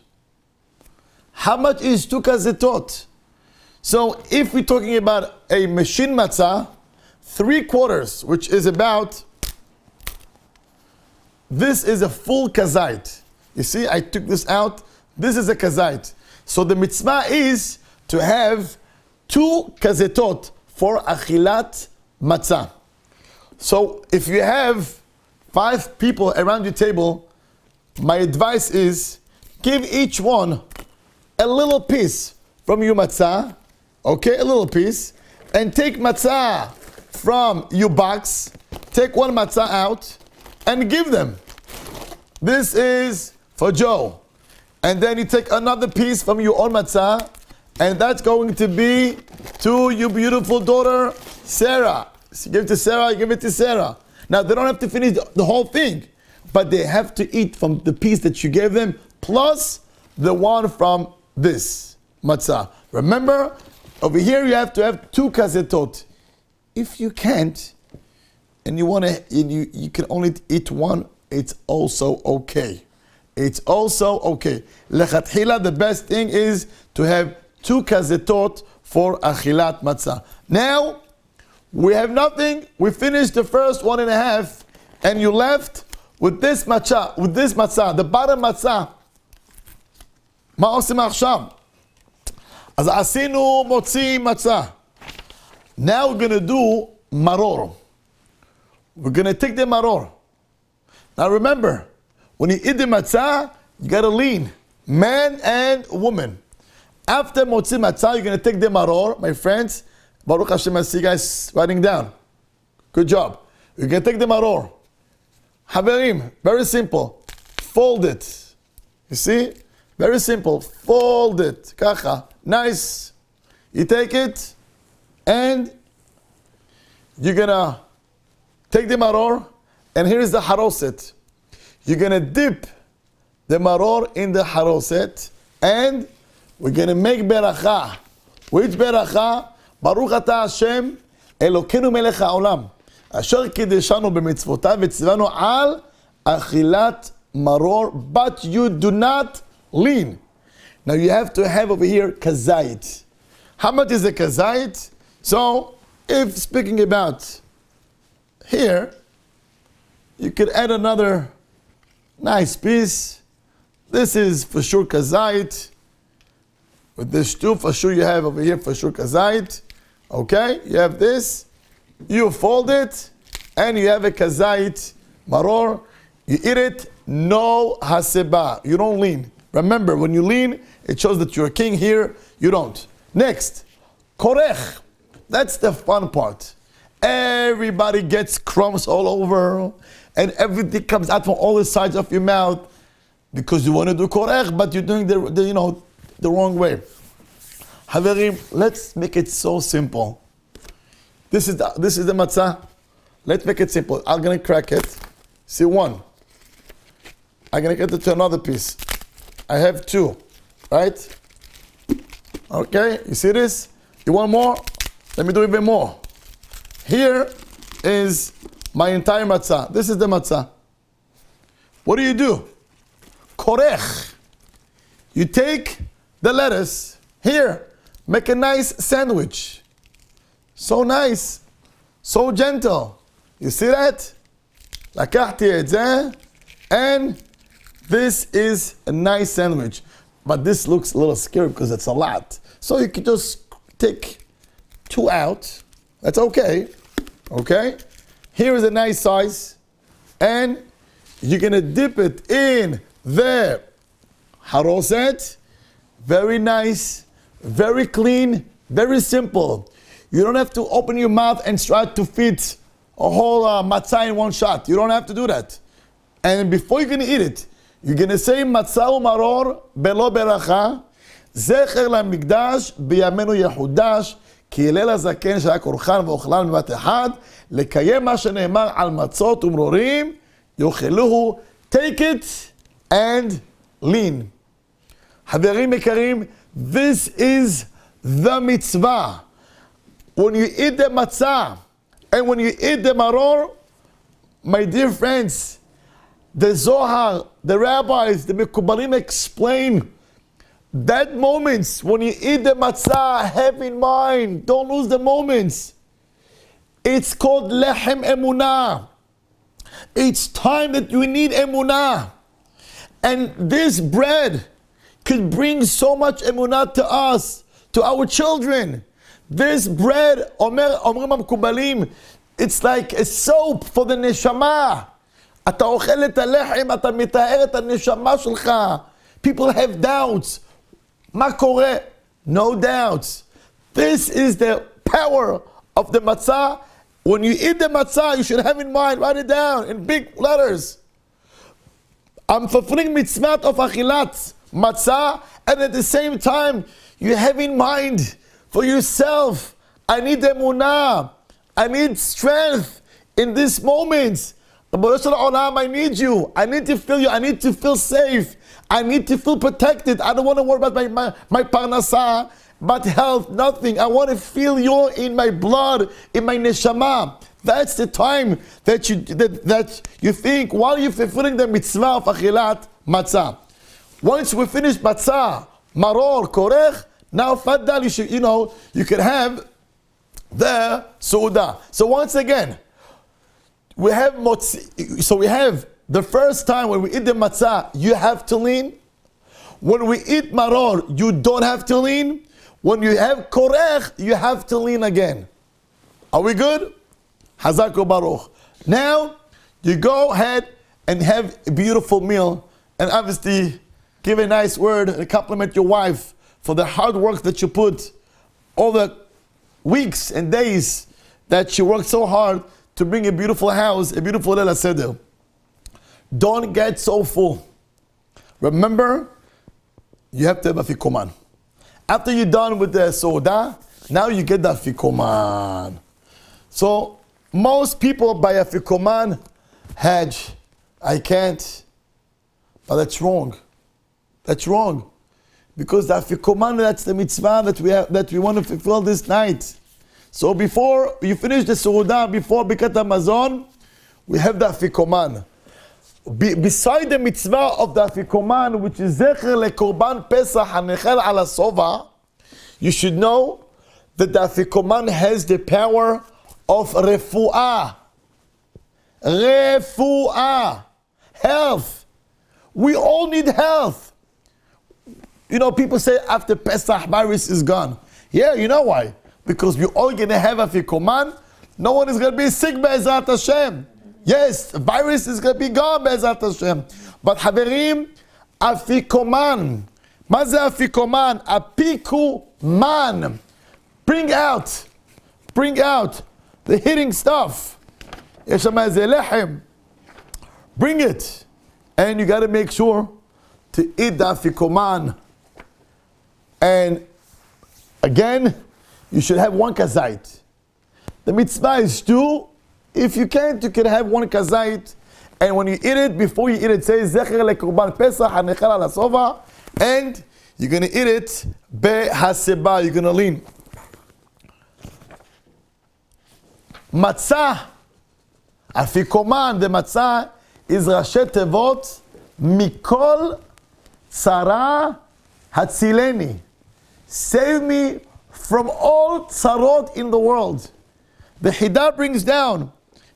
How much is 2 kazetot? So, if we're talking about a machine matzah, 3/4, which is about, this is a full kazait. You see, I took this out. This is a kazait. So the mitzvah is to have 2 kazetot for achilat matzah. So if you have 5 people around your table, my advice is give each one a little piece from your matzah, okay, a little piece, and take matzah from your box, take 1 matzah out, and give them. This is for Joe. And then you take another piece from your own matzah, and that's going to be to your beautiful daughter, Sarah. So you give it to Sarah, you give it to Sarah. Now, they don't have to finish the whole thing, but they have to eat from the piece that you gave them, plus the one from this matzah. Remember, over here you have to have 2 kazetot. If you can't, and you want to, you can only eat 1, it's also okay. It's also okay. Lechatchila, the best thing is to have 2 kazetot for achilat matzah. Now, we have nothing. We finished the first 1.5, and you left with this matzah, the bottom matzah. מה עושים עכשיו? אז עשינו מוציא matzah. Now we're going to do maror. We're going to take the maror. Now remember, when you eat the matzah, you got to lean, man and woman. After motzi matzah, you're going to take the maror, my friends. Baruch Hashem, I see you guys writing down. Good job. You're going to take the maror. Haverim, very simple. Fold it. You see? Very simple. Fold it. Kacha. Nice. You take it, and you're going to take the maror, and here is the haroset. You're going to dip the maror in the haroset, and we're going to make beracha. Which beracha? Baruch atah Hashem, Elokeinu melech haolam, asher kideshanu b'mitzvotav v'tzivanu al achilat maror, but you do not lean. Now you have to have over here kazait. How much is a kazait? So, if speaking about here, you could add another nice piece. This is for sure kazait. With this too, for sure you have over here for sure kazait. Okay, you have this. You fold it, and you have a kazait maror. You eat it, no haseba. You don't lean. Remember, when you lean, it shows that you're a king. Here, you don't. Next, korech. That's the fun part. Everybody gets crumbs all over, and everything comes out from all the sides of your mouth because you want to do korech, but you're doing the wrong way. Haverim, let's make it so simple. This is the matzah. Let's make it simple. I'm gonna crack it. See, 1. I'm gonna get it to another piece. I have 2, right? Okay, you see this? You want more? Let me do even more. Here is my entire matzah. This is the matzah. What do? Korech. You take the lettuce. Here, make a nice sandwich. So nice. So gentle. You see that? לקחתי את זה, and this is a nice sandwich. But this looks a little scary because it's a lot. So you can just take 2 out. That's okay. Okay? Here is a nice size. And you're going to dip it in the haroset. Very nice. Very clean. Very simple. You don't have to open your mouth and try to fit a whole matzah in one shot. You don't have to do that. And before you're going to eat it, you're going to say, matzah umaror belo beracha, zecher למקדש בימינו יחודש, כי הלל הזקן שהיה קורחן ואוכלן בבת אחד, לקיים מה שנאמר על מצות ומרורים, יאכלוהו, take it and lean. חברים יקרים, this is the mitzvah. When you eat the matzah and when you eat the maror, my dear friends, the Zohar, the rabbis, the Mekubalim explain that moments when you eat the matzah, have in mind, don't lose the moments. It's called lechem emunah. It's time that you need emunah. And this bread could bring so much emunah to us, to our children. This bread, אומרים המקובלים, it's like a soap for the neshama. אתה אוכל את הלחם, אתה מטהר את הנשמה שלך. People have doubts. מה קורה? No doubts. This is the power of the matzah. When you eat the matzah, you should have in mind, write it down in big letters. I'm fulfilling mitzvah of achilat matzah, and at the same time, you have in mind for yourself, I need emunah, I need strength in this moment. I need you. I need to feel you. I need to feel safe. I need to feel protected. I don't want to worry about my parnasah, but health, nothing. I want to feel you in my blood, in my neshama. That's the time that you think while you're fulfilling the mitzvah of achilat matzah. Once we finish matzah, maror, korech, now faddal, you can have the su'udah. So once again, we have the first time when we eat the matzah, you have to lean. When we eat maror, you don't have to lean. When you have korech, you have to lean again. Are we good? Hazak Baruch. Now, you go ahead and have a beautiful meal, and obviously give a nice word and compliment your wife for the hard work that you put, all the weeks and days that she worked so hard to bring a beautiful house, a beautiful Leila Seder. Don't get so full. Remember, you have to have a fikoman. After you're done with the soda, now you get the fikoman. So, most people buy a fikoman, Hajj, I can't. But that's wrong. That's wrong. Because the afikoman, that's the mitzvah that we want to fulfill this night. So before you finish the Su'udah, before Bikat HaMazon, we have the afikoman. Beside the mitzvah of the afikoman, which is Zecher LeKorban Pesach HaNechel Ala Sova, you should know that the afikoman has the power of refu'ah. Refu'ah. Health. We all need health. People say after Pesach, virus is gone. Yeah, you know why? Because we're all going to have afikoman. No one is going to be sick, Be'ezrat Hashem. Yes, virus is going to be gone, Be'ezrat Hashem. But Haverim, afikoman. מה זה afikoman? Apikuman. Bring out the hitting stuff. יש שם איזה לחם. Bring it. And you got to make sure to eat the afikoman. And again, you should have one kazait. The mitzvah is two. If you can't, you can have one kazait. And when you eat it, before you eat it, say Zecher LeKorban Pesach HaNechel Ala Sova. And you're going to eat it Behaseba. You're going to lean. Matzah. Afikoman, the matzah, is Rashi Tevot Mikol Tzara Hatzileni. Save me from all tzarot in the world. The Hidah brings down,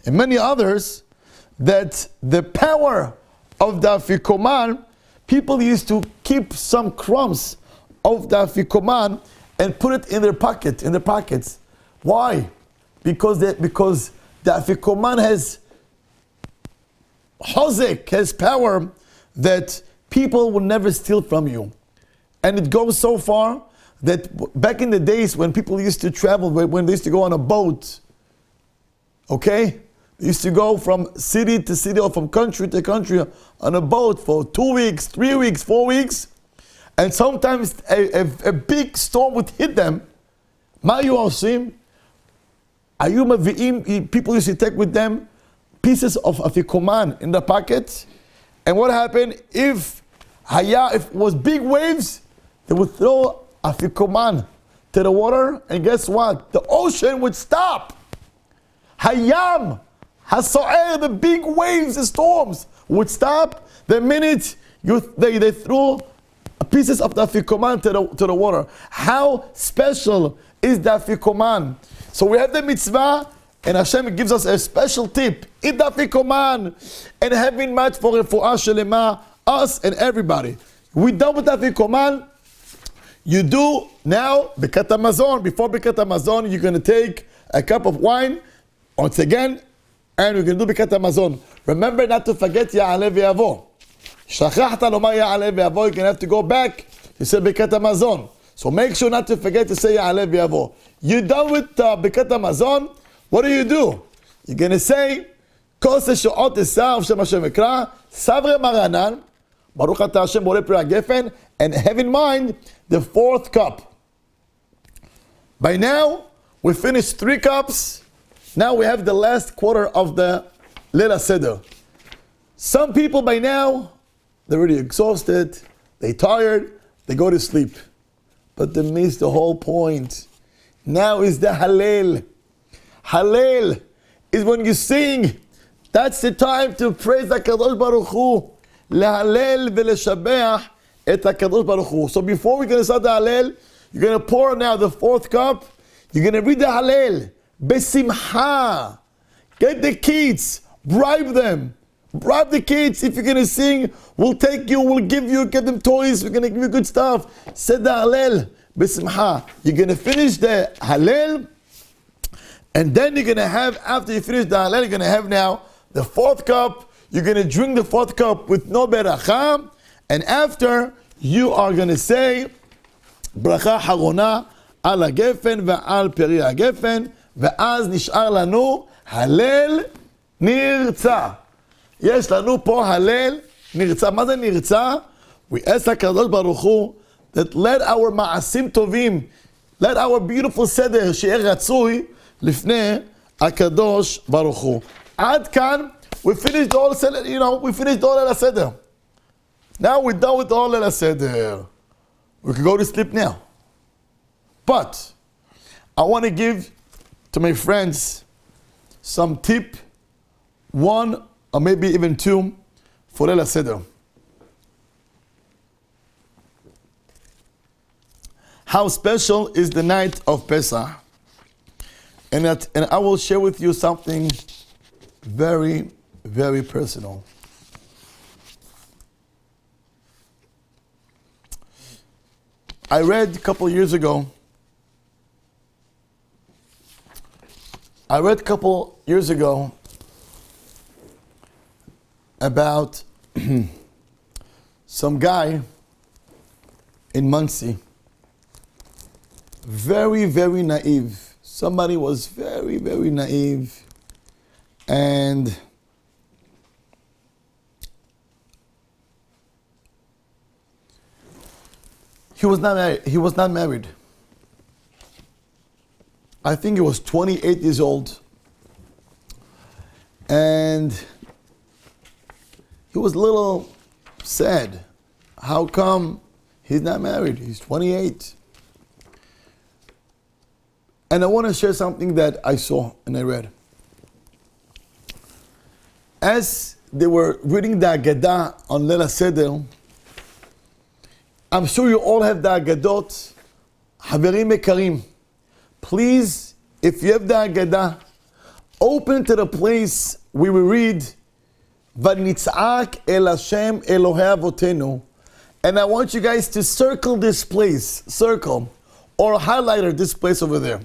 and many others, that the power of the afikoman, people used to keep some crumbs of the afikoman and put it in their pockets. Why? Because the afikoman has chozek, has power that people will never steal from you. And it goes so far that back in the days when people used to travel, when they used to go on a boat, okay? They used to go from city to city or from country to country on a boat for 2 weeks, 3 weeks, 4 weeks. And sometimes a big storm would hit them. מה היו עושים? היו מביאים, people used to take with them pieces of afikoman in the pocket. And what happened? If it was big waves, they would throw afikoman to the water, and guess what? The ocean would stop. Hayam, haso'er, the big waves, the storms would stop the minute they threw pieces of the afikoman to the water. How special is the afikoman? So we have the mitzvah, and Hashem gives us a special tip. Eat the afikoman and having much for refuah shelema, us and everybody. We done with the afikoman. You do now Birkat Hamazon. Before Birkat Hamazon, you're going to take a cup of wine once again, and we're going to do Birkat Hamazon. Remember not to forget Ya'aleh V'Yavo. Shachachta lomar Ya'aleh V'Yavo. You're going to have to go back to say Birkat Hamazon. So make sure not to forget to say Ya'aleh V'Yavo. You're done with Birkat Hamazon. What do? You're going to say Kol Sesho'ot Esav Shem Hashem Ekra Savre Maranan Baruch Ata Hashem Borei Pri HaGefen, and have in mind the fourth cup. By now, we finished 3 cups. Now we have the last quarter of the Leil Seder. Some people by now, they're already exhausted, they're tired, they go to sleep. But they miss the whole point. Now is the Hallel. Hallel is when you sing. That's the time to praise HaKadosh Baruch Hu. Lehalel v'leshabeach et HaKadosh Baruch Hu. So before we're going to start the Hallel, you're going to pour now the 4th cup. You're going to read the Hallel. Besimcha. Get the kids. Bribe them. Bribe the kids. If you're going to sing, we'll take you, we'll give you, get them toys, we're going to give you good stuff. Say the Hallel. Besimcha. You're going to finish the Hallel. And then you're going to have, after you finish the Hallel, you're going to have now the 4th cup. You're going to drink the 4th cup with no beracha. And after, you are going to say, Bracha Harona al HaGefen ve'al peri HaGefen, ve'az nish'ar lanu Hallel nirtza. יש לנו פה הלל נרצה. מה זה נרצה? We ask HaKadosh Baruch Hu that let our מעשים טובים, let our beautiful סדר שיהיה רצוי לפני הקדוש ברוך הוא. עד כאן, we finished all, we finished all Leil Seder. Now we're done with all Leil Seder. We can go to sleep now. But I want to give to my friends some tip, 1 or maybe even 2 for Leil Seder. How special is the night of Pesach? And I will share with you something very, very personal. I read a couple years ago about some guy in Muncie. Very, very naive. Somebody was very, very naive. And he was not married. I think he was 28 years old. And he was a little sad. How come he's not married? He's 28. And I want to share something that I saw and I read. As they were reading the Agadah on Leil Seder, I'm sure you all have the Agadot. Haverim Ekarim, please, if you have the Agadah, open to the place where we read Vanitzak el Hashem Elohei Avotenu. And I want you guys to circle this place, or highlight this place over there.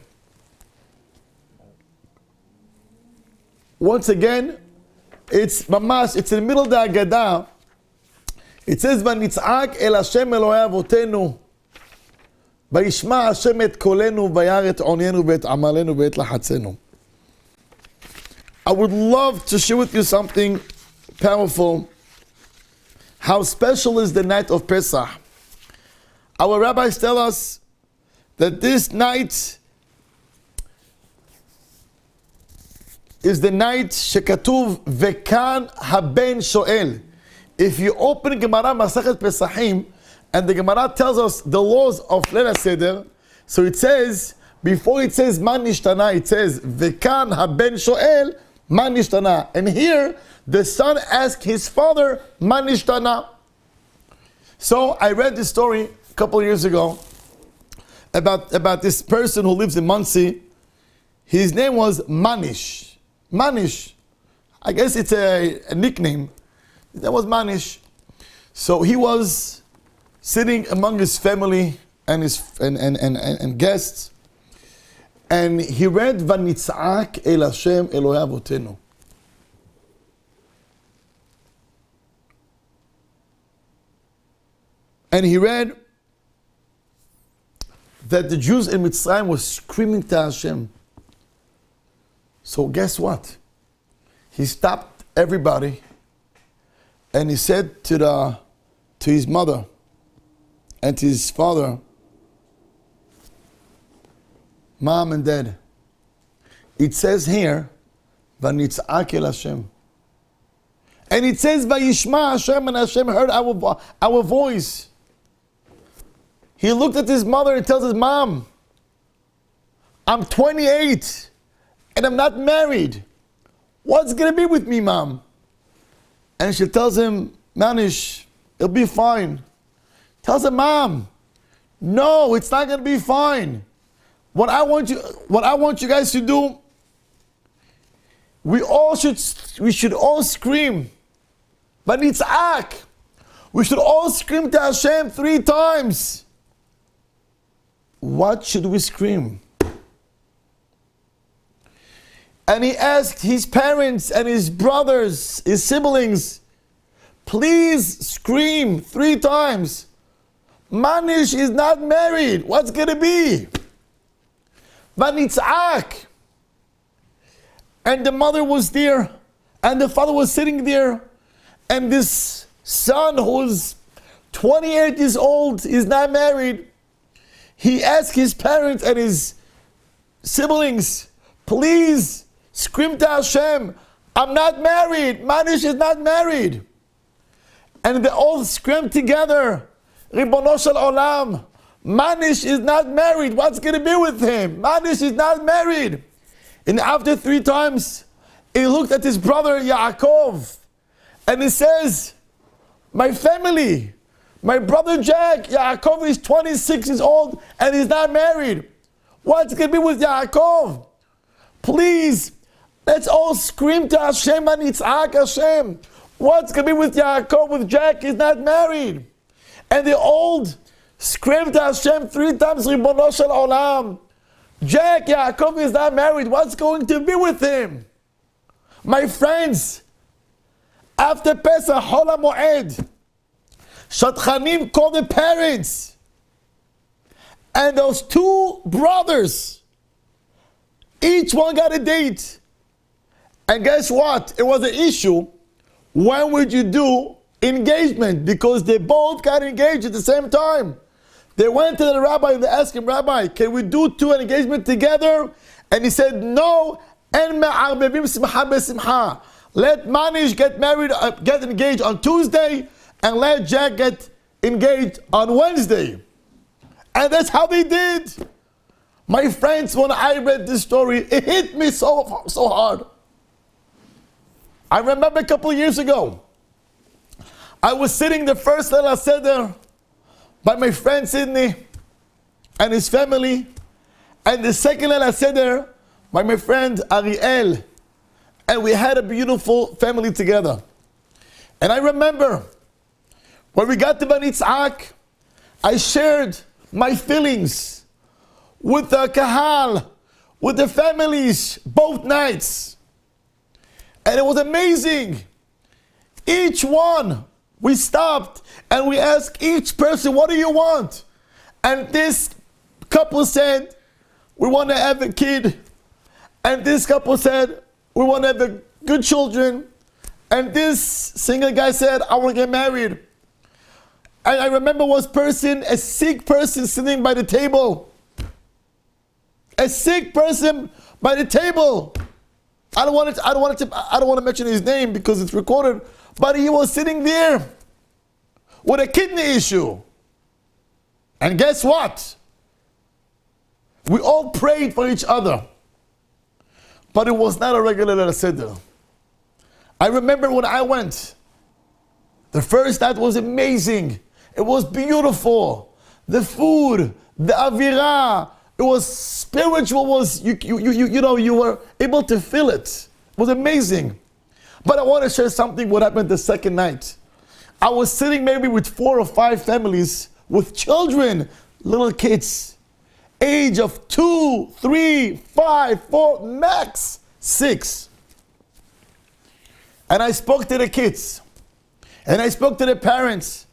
Once again, it's mamash, it's in the middle of the Agadah. It says, Vanitzak el Hashem Elohei Avotenu. וישמע השם את קולנו וירא את עוניינו ואת עמלנו ואת לחצנו. I would love to share with you something powerful. How special is the night of Pesach. Our rabbis tell us that this night is the night shekatuv vekan haben shoel. If you open Gemara Masachet Pesachim, and the Gemara tells us the laws of Leil Seder, so it says, before it says man nishtana, it says vekan haben shoel man nishtana. And here the son asked his father man nishtana. So I read this story a couple of years ago about this person who lives in Muncie. His name was Manish. Manish. I guess it's a nickname. His name was Manish. So he was sitting among his family and his and guests, and he read Vanitzak El Hashem Elohei Avotenu. And he read that the Jews in Mitzrayim were screaming to Hashem. So guess what? He stopped everybody and he said to his mother and to his father, Mom and Dad, it says here, Vanitzak El Hashem. And it says, Vayishma Hashem, and Hashem heard our voice. He looked at his mother and tells his mom, I'm 28 and I'm not married. What's going to be with me, Mom? And she tells him, Manish, it'll be fine. Tells him, Mom, no, it's not going to be fine. What I want you guys to do, we should all scream. Vanitzak. We should all scream to Hashem 3 times. What should we scream? And he asked his parents and his brothers, his siblings, please scream 3 times. Manish is not married. What's going to be? Vanitzak. And the mother was there, and the father was sitting there, and this son who's 28 years old is not married. He asked his parents and his siblings, please scream to Hashem, I'm not married. Manish is not married. And they all screamed together, Ribono shel olam, Manish is not married. What's going to be with him? Manish is not married. And after 3 times, he looked at his brother Yaakov, and he says, my family, my brother Jack, Yaakov is 26 years old and he's not married. What's going to be with Yaakov? Please, let's all scream to Hashem and Yitzhak Hashem. What's going to be with Yaakov, with Jack? He's not married. And they all screamed to Hashem 3 times, Ribono shel olam. Jack, Yaakov is not married. What's going to be with him? My friends, after Pesach, Hol HaMoed, Shatchanim called the parents. And those 2 brothers, each one got a date. And guess what? It was an issue. When would you do engagement? Because they both got engaged at the same time. They went to the rabbi and they asked him, Rabbi, can we do 2 engagements together? And he said, no. En me'arbevim simcha besimcha. Let Manish get engaged on Tuesday, and let Jack get engaged on Wednesday. And that's how they did. My friends, when I read this story, it hit me so hard. I remember a couple of years ago, I was sitting the first Leil Seder by my friend Sidney and his family, and the second Leil Seder by my friend Ariel, and we had a beautiful family together. And I remember when we got to Vanitzak, I shared my feelings with the kahal, with the families, both nights. And it was amazing. Each one, we stopped and we asked each person, what do you want? And this couple said, we want to have a kid. And this couple said, we want to have a good children. And this single guy said, I want to get married. And I remember one person, a sick person sitting by the table. A sick person by the table. I don't want to mention his name because it's recorded, but he was sitting there with a kidney issue. And guess what? We all prayed for each other. But it was not a regular Seder. I remember when I went, the first night was amazing. It was beautiful. The food, the avira, it was spiritual. You were able to feel it. It was amazing. But I want to share something what happened the second night. I was sitting maybe with 4 or 5 families with children, little kids, age of 2, 3, 5, 4, max 6. And I spoke to the kids. And I spoke to the parents.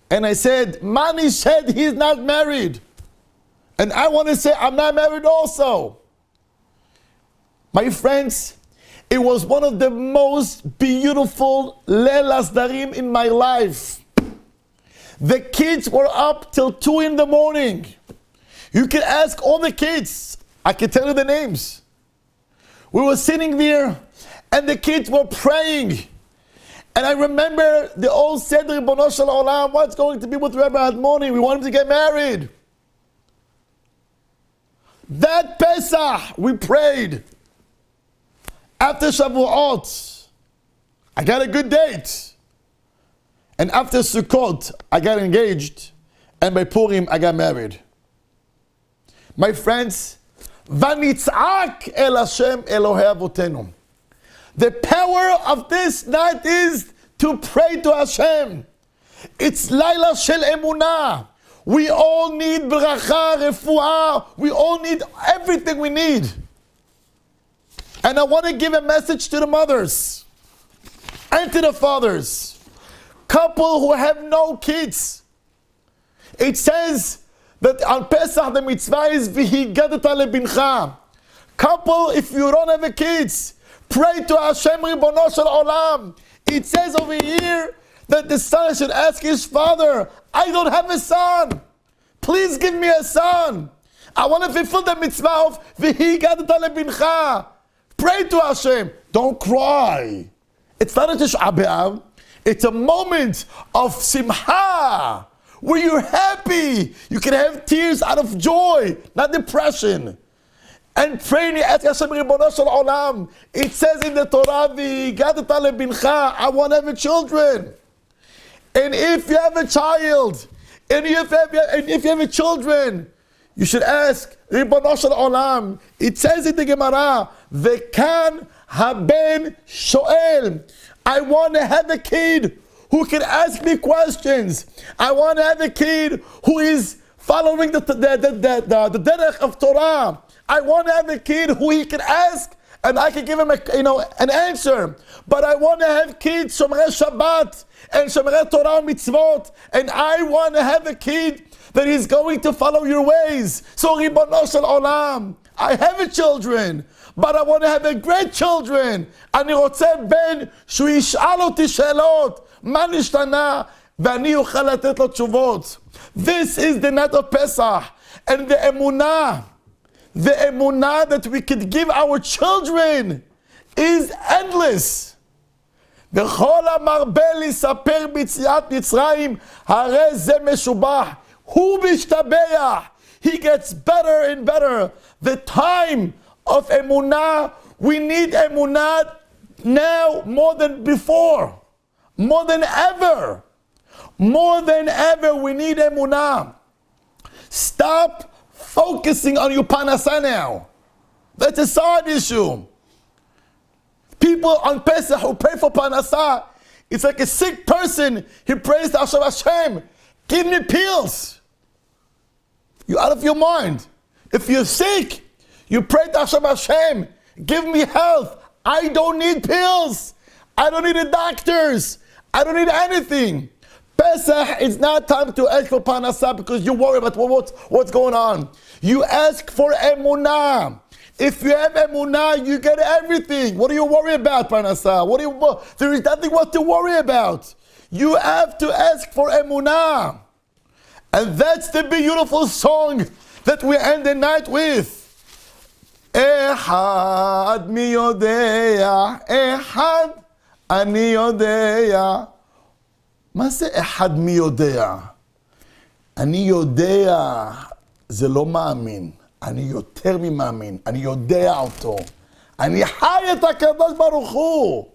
And I said, Mani said he's not married. And I want to say I'm not married also. My friends, it was one of the most beautiful Leil Asdarim in my life. The kids were up till 2 in the morning. You can ask all the kids. I can tell you the names. We were sitting there and the kids were praying. And I remember the old Seder, Ribono Shel Olam, what's going to be with Rabbi Admoni? We want him to get married. That Pesach, we prayed. After Shavuot, I got a good date. And after Sukkot, I got engaged. And by Purim, I got married. My friends, Vanitzak el Hashem Elohei Avotenu. The power of this night is to pray to Hashem. It's Laila Shel Emunah. We all need bracha, refuah. We all need everything we need. And I want to give a message to the mothers and to the fathers. Couple who have no kids. It says that on Pesach the mitzvah is v'higadata lebincha. Couple, if you don't have a kids, pray to Hashem Ribono Shel Olam. It says over here that the son should ask his father, I don't have a son. Please give me a son. I want to fulfill the mitzvah of v'higadata lebincha. Pray to Hashem. Don't cry. It's not a Tisha B'Av. It's a moment of simcha, where you're happy. You can have tears out of joy, not depression. And praying, ask Hashem Ribono Shel Olam. It says in the Torah, v'higadata lebincha, I want to have children. And if you have a child, and if you have children, you should ask Ribono Shel Olam. It says in the Gemara, V'kan haben shoel. I want to have a kid who can ask me questions. I want to have a kid who is following the derech of Torah. I want to have a kid who he can ask and I can give him an answer. But I want to have kids Shomrei Shabbat and Shomrei Torah mitzvot, and I want to have a kid that is going to follow your ways. So Ribono Shel Olam, I have a children, but I want to have a great children. אני רוצה בן שהוא ישאל אותי שאלות, מה נשתנה, ואני אוכל לתת לו תשובות. This is the night of Pesach, and the emunah that we could give our children is endless. וכל המרבה לספר ביציאת מצרים, הרי זה משובח. הוא משתבח. He gets better and better. The time of emunah, we need emunah now more than before. More than ever. More than ever we need emunah. Stop focusing on your panasa now. That's a side issue. People on Pesach who pray for panasa, it's like a sick person. He prays to Hashem, give me pills. You're out of your mind. If you're sick, you pray to Hashem, give me health. I don't need pills. I don't need the doctors. I don't need anything. Pesach, it's not time to ask for parnasah because you worry about what's going on. You ask for emunah. If you have emunah, you get everything. What do you worry about, parnasah? There is nothing what to worry about. You have to ask for emunah. And that's the beautiful song that we end the night with. Echad mi yodea, echad ani yodea. מה זה אחד מי יודע? אני יודע, זה לא מאמין. אני יותר ממאמין. אני יודע אותו. אני חי את הקדוש ברוך הוא.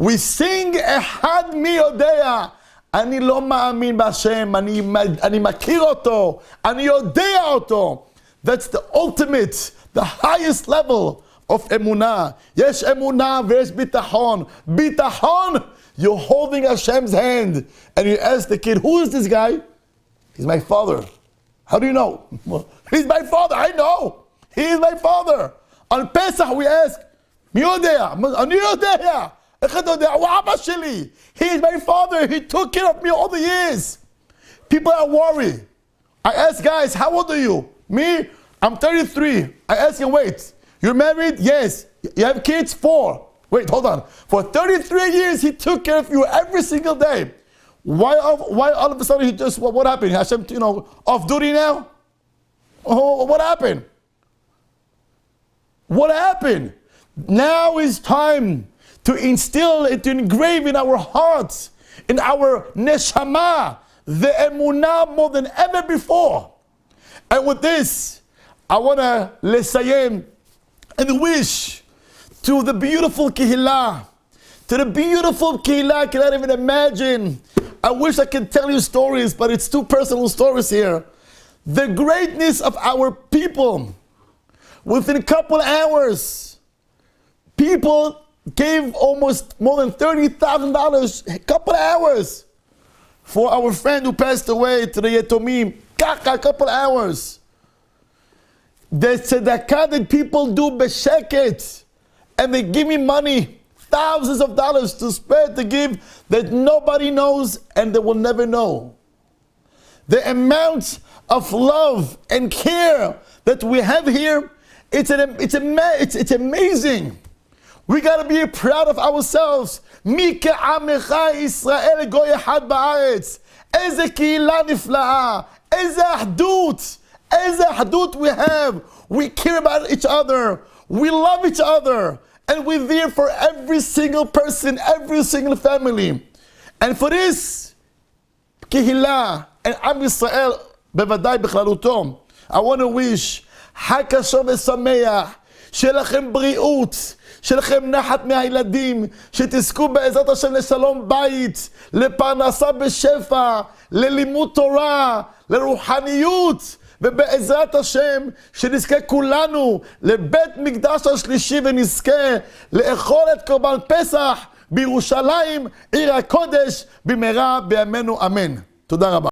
We sing אחד מי יודע. אני לא מאמין בהשם. אני מכיר אותו. אני יודע אותו. That's the ultimate, the highest level of אמונה. יש אמונה ויש ביטחון. ביטחון! You're holding Hashem's hand and you ask the kid, who is this guy? He's my father. How do you know? He's my father. I know. He is my father. On Pesach we ask, מי יודע? אני יודע. איך אתה יודע? הוא אבא שלי. He is my father. He took care of me all the years. People are worried. I ask guys, how old are you? Me? I'm 33. I ask him, wait, you're married? Yes. You have kids? 4. Wait, hold on. For 33 years, he took care of you every single day. Why all of a sudden he just, what happened? Hashem, off duty now? Oh, what happened? What happened? Now is time to instill, to engrave in our hearts, in our neshama, the emunah more than ever before. And with this, I want to lesayim and wish to the beautiful Kehillah, to the beautiful Kehillah, I cannot even imagine. I wish I could tell you stories, but it's too personal stories here. The greatness of our people. Within a couple hours, people gave almost more than $30,000, a couple hours, for our friend who passed away to the Yetomim. A couple hours. The tzedakah that people do b'sheket, and they give me money, thousands of dollars to spread, to give, that nobody knows and they will never know. The amount of love and care that we have here, it's amazing. We got to be proud of ourselves. Mi ka'amecha Yisrael goy echad ba'aretz. Eze קהילה נפלאה. Eze אחדות. Eze אחדות we have. We care about each other. We love each other. And we're there for every single person, every single family. And for this, קהילה and עם ישראל, בוודאי בכללותו, I want to wish, חג כשר ושמח, שיהיה לכם בריאות, שיהיה לכם נחת מהילדים, שתזכו בעזרת השם לשלום בית, לפרנסה בשפע, ללימוד תורה, לרוחניות, ובעזרת השם שנזכה כולנו לבית מקדש השלישי ונזכה לאכול את קורבן פסח בירושלים, עיר הקודש, במהרה בימינו אמן. תודה רבה.